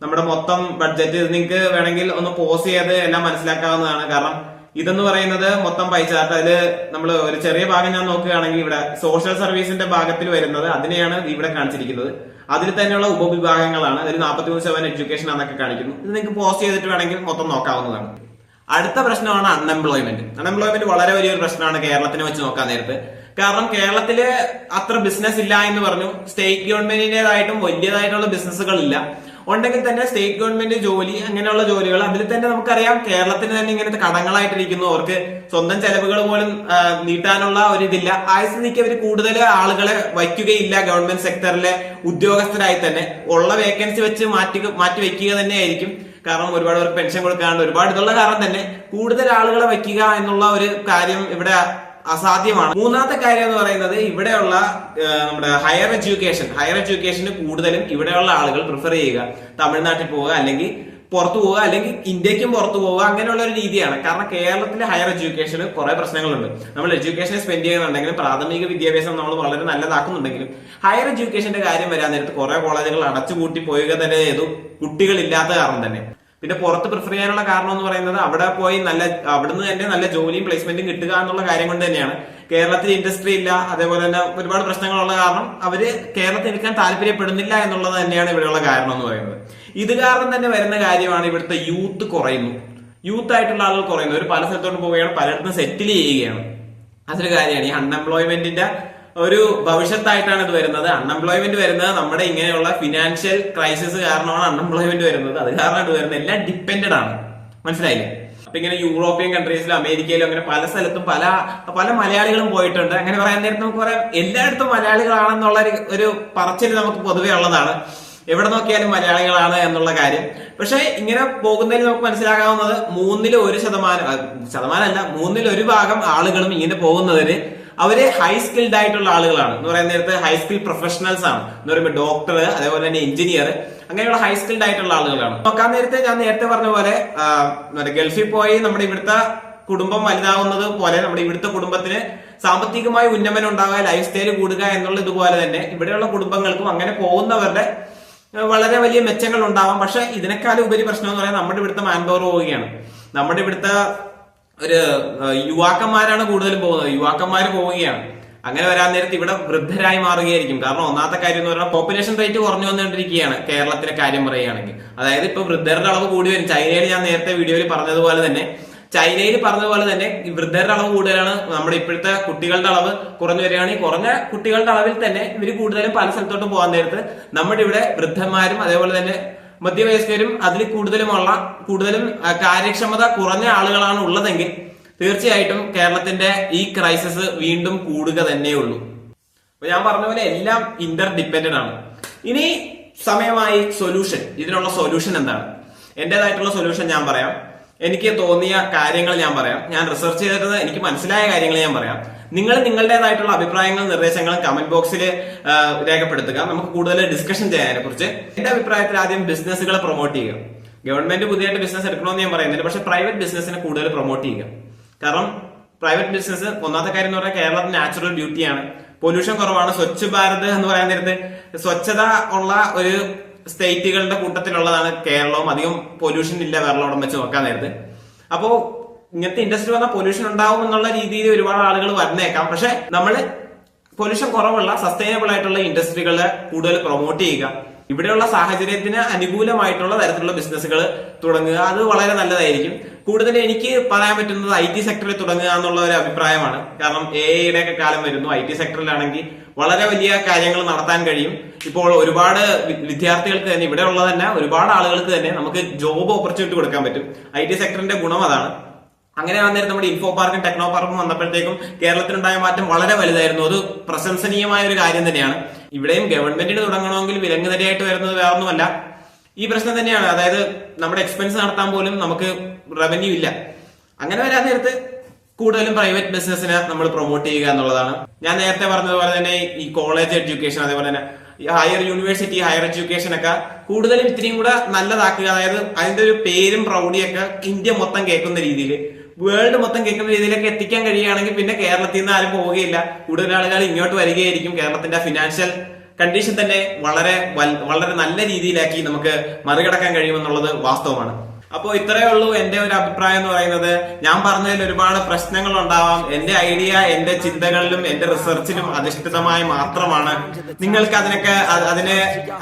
നമ്മുടെ മൊത്തം ബഡ്ജറ്റ് നിങ്ങൾക്ക് വേണമെങ്കിൽ ഒന്ന് പോസ് ചെയ്ത് എല്ലാം മനസ്സിലാക്കാവുന്നതാണ്. കാരണം ഇതെന്ന് പറയുന്നത് മൊത്തം പൈ ചാർട്ട്. അതില് നമ്മൾ ഒരു ചെറിയ ഭാഗം ഞാൻ നോക്കുകയാണെങ്കിൽ ഇവിടെ സോഷ്യൽ സർവീസിന്റെ ഭാഗത്തിൽ വരുന്നത് അതിനെയാണ് ഇവിടെ കാണിച്ചിരിക്കുന്നത്. അതിൽ തന്നെയുള്ള ഉപവിഭാഗങ്ങളാണ്. അതിൽ 43% എഡ്യൂക്കേഷൻ ആണെന്നൊക്കെ കാണിക്കുന്നു. ഇത് നിങ്ങൾക്ക് പോസ്റ്റ് ചെയ്തിട്ട് വേണമെങ്കിൽ മൊത്തം നോക്കാവുന്നതാണ്. അടുത്ത പ്രശ്നമാണ് അൺഎംപ്ലോയ്മെന്റ് വളരെ വലിയൊരു പ്രശ്നമാണ് കേരളത്തിനെ വെച്ച് നോക്കാൻ നേരത്ത്. കാരണം കേരളത്തില് അത്ര ബിസിനസ് ഇല്ല എന്ന് പറഞ്ഞു. സ്റ്റേറ്റ് ഗവൺമെന്റിന്റേതായിട്ടും വലിയതായിട്ടുള്ള ബിസിനസ്സുകൾ ഇല്ല. ഉണ്ടെങ്കിൽ തന്നെ സ്റ്റേറ്റ് ഗവൺമെന്റ് ജോലി അങ്ങനെയുള്ള ജോലികൾ അതിൽ തന്നെ നമുക്കറിയാം കേരളത്തിന് തന്നെ ഇങ്ങനത്തെ കടങ്ങളായിട്ടിരിക്കുന്നു. അവർക്ക് സ്വന്തം ചെലവുകൾ പോലും നീട്ടാനുള്ള ഒരു ഇതില്ല. ആയസ്ഥിതിക്ക് അവർ കൂടുതൽ ആളുകളെ വയ്ക്കുകയില്ല ഗവൺമെന്റ് സെക്ടറിലെ ഉദ്യോഗസ്ഥരായി തന്നെ. ഉള്ള വേക്കൻസി വെച്ച് മാറ്റി വെക്കുക തന്നെ ആയിരിക്കും. കാരണം ഒരുപാട് പേർക്ക് പെൻഷൻ കൊടുക്കാണ്ട് ഒരുപാട് ഇതുള്ള കാരണം തന്നെ കൂടുതൽ ആളുകളെ വയ്ക്കുക എന്നുള്ള ഒരു കാര്യം ഇവിടെ അസാധ്യമാണ്. മൂന്നാമത്തെ കാര്യം എന്ന് പറയുന്നത് ഇവിടെയുള്ള നമ്മുടെ ഹയർ എഡ്യൂക്കേഷന് കൂടുതലും ഇവിടെയുള്ള ആളുകൾ പ്രിഫർ ചെയ്യുക തമിഴ്നാട്ടിൽ പോവുക, അല്ലെങ്കിൽ പുറത്തു പോവുക, അല്ലെങ്കിൽ ഇന്ത്യക്കും പുറത്തു പോവുക, അങ്ങനെയുള്ള ഒരു രീതിയാണ്. കാരണം കേരളത്തിലെ ഹയർ എഡ്യൂക്കേഷന് കുറെ പ്രശ്നങ്ങളുണ്ട്. നമ്മൾ എഡ്യൂക്കേഷൻ സ്പെൻഡ് ചെയ്യുന്നുണ്ടെങ്കിലും പ്രാഥമിക വിദ്യാഭ്യാസം നമ്മൾ വളരെ നല്ലതാക്കുന്നുണ്ടെങ്കിലും ഹയർ എഡ്യൂക്കേഷന്റെ കാര്യം വരാൻ നേരത്ത് കുറെ കോളേജുകൾ അടച്ചുപൂട്ടി പോവുക തന്നെ ചെയ്തു, കുട്ടികളില്ലാത്ത കാരണം തന്നെ. പിന്നെ പുറത്ത് പ്രിഫർ ചെയ്യാനുള്ള കാരണം എന്ന് പറയുന്നത് അവിടെ പോയി അവിടുന്ന് തന്നെ നല്ല ജോലിയും പ്ലേസ്മെന്റും കിട്ടുക എന്നുള്ള കാര്യം കൊണ്ട് തന്നെയാണ്. കേരളത്തിൽ ഇൻഡസ്ട്രി ഇല്ല, അതേപോലെ തന്നെ ഒരുപാട് പ്രശ്നങ്ങളുള്ള കാരണം അവര് കേരളത്തിൽ നിൽക്കാൻ താല്പര്യപ്പെടുന്നില്ല എന്നുള്ളത് തന്നെയാണ് ഇവിടെയുള്ള കാരണം എന്ന് പറയുന്നത്. ഇത് കാരണം തന്നെ വരുന്ന കാര്യമാണ് ഇവിടുത്തെ യൂത്ത് കുറയുന്നു. യൂത്ത് ആയിട്ടുള്ള ആളുകൾ കുറയുന്നു. ഒരു പല സ്ഥലത്തോട്ട് പോവുകയാണ്, പലയിടത്തും സെറ്റിൽ ചെയ്യുകയാണ്. അതൊരു കാര്യമാണ്. ഈ അൺഎംപ്ലോയ്മെന്റിന്റെ ഒരു ഭവിഷ്യത്തായിട്ടാണ് ഇത് വരുന്നത്. അൺഎംപ്ലോയ്മെന്റ് വരുന്നത് നമ്മുടെ ഇങ്ങനെയുള്ള ഫിനാൻഷ്യൽ ക്രൈസിസ് കാരണമാണ് അൺഎംപ്ലോയ്മെന്റ് വരുന്നത്. അത് കാരണമാണ് വരുന്നത്. എല്ലാം ഡിപ്പെൻഡഡ് ആണ്, മനസ്സിലായില്ലേ? അപ്പൊ ഇങ്ങനെ യൂറോപ്യൻ കൺട്രീസിലും അമേരിക്കയിലും അങ്ങനെ പല സ്ഥലത്തും പല മലയാളികളും പോയിട്ടുണ്ട്. അങ്ങനെ പറയാൻ നേരത്തെ നമുക്ക് പറയാം എല്ലായിടത്തും മലയാളികളാണെന്നുള്ള ഒരു പറച്ചിൽ നമുക്ക് പൊതുവെ ഉള്ളതാണ്. എവിടെ നോക്കിയാലും മലയാളികളാണ് എന്നുള്ള കാര്യം. പക്ഷെ ഇങ്ങനെ പോകുന്നതിൽ നമുക്ക് മനസ്സിലാകാവുന്നത് 1% ആളുകളും ഇങ്ങനെ പോകുന്നതിന് അവര് ഹൈ സ്കിൽഡ് ആയിട്ടുള്ള ആളുകളാണ് എന്ന് പറയുന്ന നേരത്തെ ഹൈ സ്കിൽ പ്രൊഫഷണൽസ് ആണ്. എന്ന് പറയുമ്പോൾ ഡോക്ടർ, അതേപോലെ തന്നെ എഞ്ചിനീയർ, അങ്ങനെയുള്ള ഹൈ സ്കിൽഡ് ആയിട്ടുള്ള ആളുകളാണ്. നോക്കാൻ നേരത്തെ ഞാൻ നേരത്തെ പറഞ്ഞ പോലെ ഗൾഫിൽ പോയി നമ്മുടെ ഇവിടുത്തെ കുടുംബം വലുതാവുന്നത് പോലെ നമ്മുടെ ഇവിടുത്തെ കുടുംബത്തിന് സാമ്പത്തികമായി ഉന്നമനം ഉണ്ടാവുക, ലൈഫ് സ്റ്റൈൽ കൂടുക എന്നുള്ള ഇതുപോലെ തന്നെ ഇവിടെയുള്ള കുടുംബങ്ങൾക്കും അങ്ങനെ പോകുന്നവരുടെ വളരെ വലിയ മെച്ചങ്ങൾ ഉണ്ടാവാം. പക്ഷെ ഇതിനേക്കാളും ഉപരി പ്രശ്നം എന്ന് പറയാൻ നമ്മുടെ ഇവിടുത്തെ മാൻ പവർ പോവുകയാണ്. നമ്മുടെ ഇവിടുത്തെ ഒരു യുവാക്കന്മാരാണ് കൂടുതലും പോകുന്നത്. യുവാക്കന്മാർ പോവുകയാണ്. അങ്ങനെ വരാൻ നേരത്ത് ഇവിടെ വൃദ്ധരായി മാറുകയായിരിക്കും. കാരണം ഒന്നാമത്തെ കാര്യം എന്ന് പറഞ്ഞാൽ പോപ്പുലേഷൻ റേറ്റ് കുറഞ്ഞു വന്നുകൊണ്ടിരിക്കുകയാണ് കേരളത്തിലെ കാര്യം പറയുകയാണെങ്കിൽ. അതായത് ഇപ്പൊ വൃദ്ധരുടെ അളവ് കൂടി വരും. ചൈനയിൽ ഞാൻ നേരത്തെ വീഡിയോയിൽ പറഞ്ഞതുപോലെ തന്നെ ചൈനയിൽ പറഞ്ഞതുപോലെ തന്നെ വൃദ്ധരുടെ അളവ് കൂടുതലാണ്, നമ്മുടെ ഇപ്പോഴത്തെ കുട്ടികളുടെ അളവ് കുറഞ്ഞു വരികയാണ്. ഈ കുറഞ്ഞ കുട്ടികളുടെ അളവിൽ തന്നെ ഇവർ കൂടുതലും പല സ്ഥലത്തോട്ടും പോകാൻ നേരത്ത് നമ്മുടെ ഇവിടെ വൃദ്ധന്മാരും അതേപോലെ തന്നെ മധ്യവയസ്കരും അതിൽ കൂടുതലും കാര്യക്ഷമത കുറഞ്ഞ ആളുകളാണ് ഉള്ളതെങ്കിൽ തീർച്ചയായിട്ടും കേരളത്തിന്റെ ഈ ക്രൈസിസ് വീണ്ടും കൂടുക തന്നെയുള്ളൂ. അപ്പൊ ഞാൻ പറഞ്ഞ പോലെ എല്ലാം ഇന്റർ ഡിപ്പെൻഡന്റ് ആണ്. ഇനി സമയമായി സൊല്യൂഷൻ. ഇതിനുള്ള സൊല്യൂഷൻ എന്താണ്? എന്റേതായിട്ടുള്ള സൊല്യൂഷൻ ഞാൻ പറയാം. എനിക്ക് തോന്നിയ കാര്യങ്ങൾ ഞാൻ പറയാം. ഞാൻ റിസർച്ച് ചെയ്തിട്ട് എനിക്ക് മനസ്സിലായ കാര്യങ്ങൾ ഞാൻ പറയാം. നിങ്ങൾ നിങ്ങളുടേതായിട്ടുള്ള അഭിപ്രായങ്ങളും നിർദ്ദേശങ്ങളും കമന്റ് ബോക്സിൽ രേഖപ്പെടുത്തുക. നമുക്ക് കൂടുതൽ ഡിസ്കഷൻ ചെയ്യാനെ കുറിച്ച്. എന്റെ അഭിപ്രായത്തിൽ ആദ്യം ബിസിനസ്സുകളെ പ്രൊമോട്ട് ചെയ്യുക. ഗവൺമെന്റ് പുതിയതായിട്ട് ബിസിനസ് എടുക്കണമെന്ന് ഞാൻ പറയുന്നില്ല, പക്ഷെ പ്രൈവറ്റ് ബിസിനസിനെ കൂടുതൽ പ്രൊമോട്ട് ചെയ്യുക. കാരണം പ്രൈവറ്റ് ബിസിനസ് ഒന്നാമത്തെ കാര്യം എന്ന് പറഞ്ഞാൽ കേരളത്തിന് നാച്ചുറൽ ബ്യൂട്ടിയാണ്, പൊല്യൂഷൻ കുറവാണ്. സ്വച്ഛ് ഭാരത് എന്ന് പറയാൻ നേരത്ത് സ്വച്ഛത ഉള്ള ഒരു സ്റ്റേറ്റുകളുടെ കൂട്ടത്തിലുള്ളതാണ് കേരളവും. അധികം പൊല്യൂഷൻ ഇല്ല വേറെല്ലോടം വെച്ച് നോക്കാൻ നേരത്ത്. അപ്പോ ഇങ്ങനത്തെ ഇൻഡസ്ട്രി വന്നാൽ പൊല്യൂഷൻ ഉണ്ടാവും എന്നുള്ള രീതിയിൽ ഒരുപാട് ആളുകൾ വന്നേക്കാം. പക്ഷെ നമ്മൾ പൊല്യൂഷൻ കുറവുള്ള സസ്റ്റൈനബിൾ ആയിട്ടുള്ള ഇൻഡസ്ട്രികളെ കൂടുതൽ പ്രൊമോട്ട് ചെയ്യുക. ഇവിടെയുള്ള സാഹചര്യത്തിന് അനുകൂലമായിട്ടുള്ള തരത്തിലുള്ള ബിസിനസ്സുകൾ തുടങ്ങുക. അത് വളരെ നല്ലതായിരിക്കും. കൂടുതൽ എനിക്ക് പറയാൻ പറ്റുന്നത് IT സെക്ടറിൽ തുടങ്ങുക എന്നുള്ള ഒരു അഭിപ്രായമാണ്. കാരണം AI ഒക്കെ കാലം വരുന്നു. IT സെക്ടറിലാണെങ്കിൽ വളരെ വലിയ കാര്യങ്ങൾ നടത്താൻ കഴിയും. ഇപ്പോൾ ഒരുപാട് വിദ്യാർത്ഥികൾക്ക് തന്നെ, ഇവിടെ ഉള്ള തന്നെ ഒരുപാട് ആളുകൾക്ക് തന്നെ നമുക്ക് ജോബ് ഓപ്പർച്യൂണിറ്റി കൊടുക്കാൻ പറ്റും. IT സെക്ടറിന്റെ ഗുണം അതാണ്. അങ്ങനെ വന്നിട്ട് നമ്മുടെ ഇൻഫോ പാർക്കും ടെക്നോ പാർക്കും വന്നപ്പോഴത്തേക്കും കേരളത്തിലുണ്ടായ മാറ്റം വളരെ വലുതായിരുന്നു. അത് പ്രശംസനീയമായ ഒരു കാര്യം തന്നെയാണ്. ഇവിടെയും ഗവൺമെന്റിന് തുടങ്ങണമെങ്കിൽ വിലങ്ങുതടിയായിട്ട് വരുന്നത് വേറൊന്നുമല്ല, ഈ പ്രശ്നം തന്നെയാണ്. അതായത് നമ്മുടെ എക്സ്പെൻസ് നടത്താൻ പോലും നമുക്ക് റവന്യൂ ഇല്ല. അങ്ങനെ വരാൻ നേരത്ത് കൂടുതലും പ്രൈവറ്റ് ബിസിനസിനെ നമ്മൾ പ്രൊമോട്ട് ചെയ്യുക എന്നുള്ളതാണ്. ഞാൻ നേരത്തെ പറഞ്ഞതുപോലെ തന്നെ ഈ കോളേജ് എഡ്യൂക്കേഷൻ, അതേപോലെ തന്നെ ഹയർ യൂണിവേഴ്സിറ്റി, ഹയർ എഡ്യൂക്കേഷൻ ഒക്കെ കൂടുതലും ഇത്രയും കൂടെ നല്ലതാക്കുക. അതായത് അതിന്റെ ഒരു പേരും പ്രൗഢിയൊക്കെ ഇന്ത്യ മൊത്തം കേൾക്കുന്ന രീതിയിൽ, വേൾഡ് മൊത്തം കേൾക്കുന്ന രീതിയിലൊക്കെ എത്തിക്കാൻ കഴിയുകയാണെങ്കിൽ പിന്നെ കേരളത്തിൽ നിന്ന് ആരും പോവുകയില്ല. കൂടുതൽ ആളുകൾ ഇങ്ങോട്ട് വരികയായിരിക്കും. കേരളത്തിന്റെ ഫിനാൻഷ്യൽ കണ്ടീഷൻ തന്നെ വളരെ നല്ല രീതിയിലാക്കി നമുക്ക് മറികടക്കാൻ കഴിയുമെന്നുള്ളത് വാസ്തവമാണ്. അപ്പോൾ ഇത്രയേ ഉള്ളൂ എന്റെ ഒരു അഭിപ്രായം എന്ന് പറയുന്നത്. ഞാൻ പറഞ്ഞതിൽ ഒരുപാട് പ്രശ്നങ്ങൾ ഉണ്ടാവാം. എന്റെ ഐഡിയ എന്റെ ചിന്തകളിലും എന്റെ റിസർച്ചിലും അധിഷ്ഠിതമായി മാത്രമാണ്. നിങ്ങൾക്ക്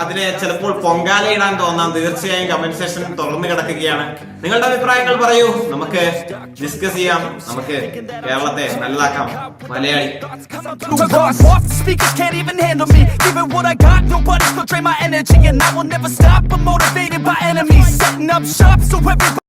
അതിനെ ചിലപ്പോൾ പൊങ്കാലയിടാൻ തോന്നാം. തീർച്ചയായും കമന്റ് സെക്ഷൻ തുറന്നു കിടക്കുകയാണ്. നിങ്ങളുടെ അഭിപ്രായങ്ങൾ പറയൂ, നമുക്ക് ഡിസ്കസ് ചെയ്യാം, നമുക്ക് കേരളത്തെ നല്ലതാക്കാം. Malayali Speakers can't even handle me. Giving what I got, nobody will drain my energy, and I will never stop. I'm motivated by enemies, setting up shop so everybody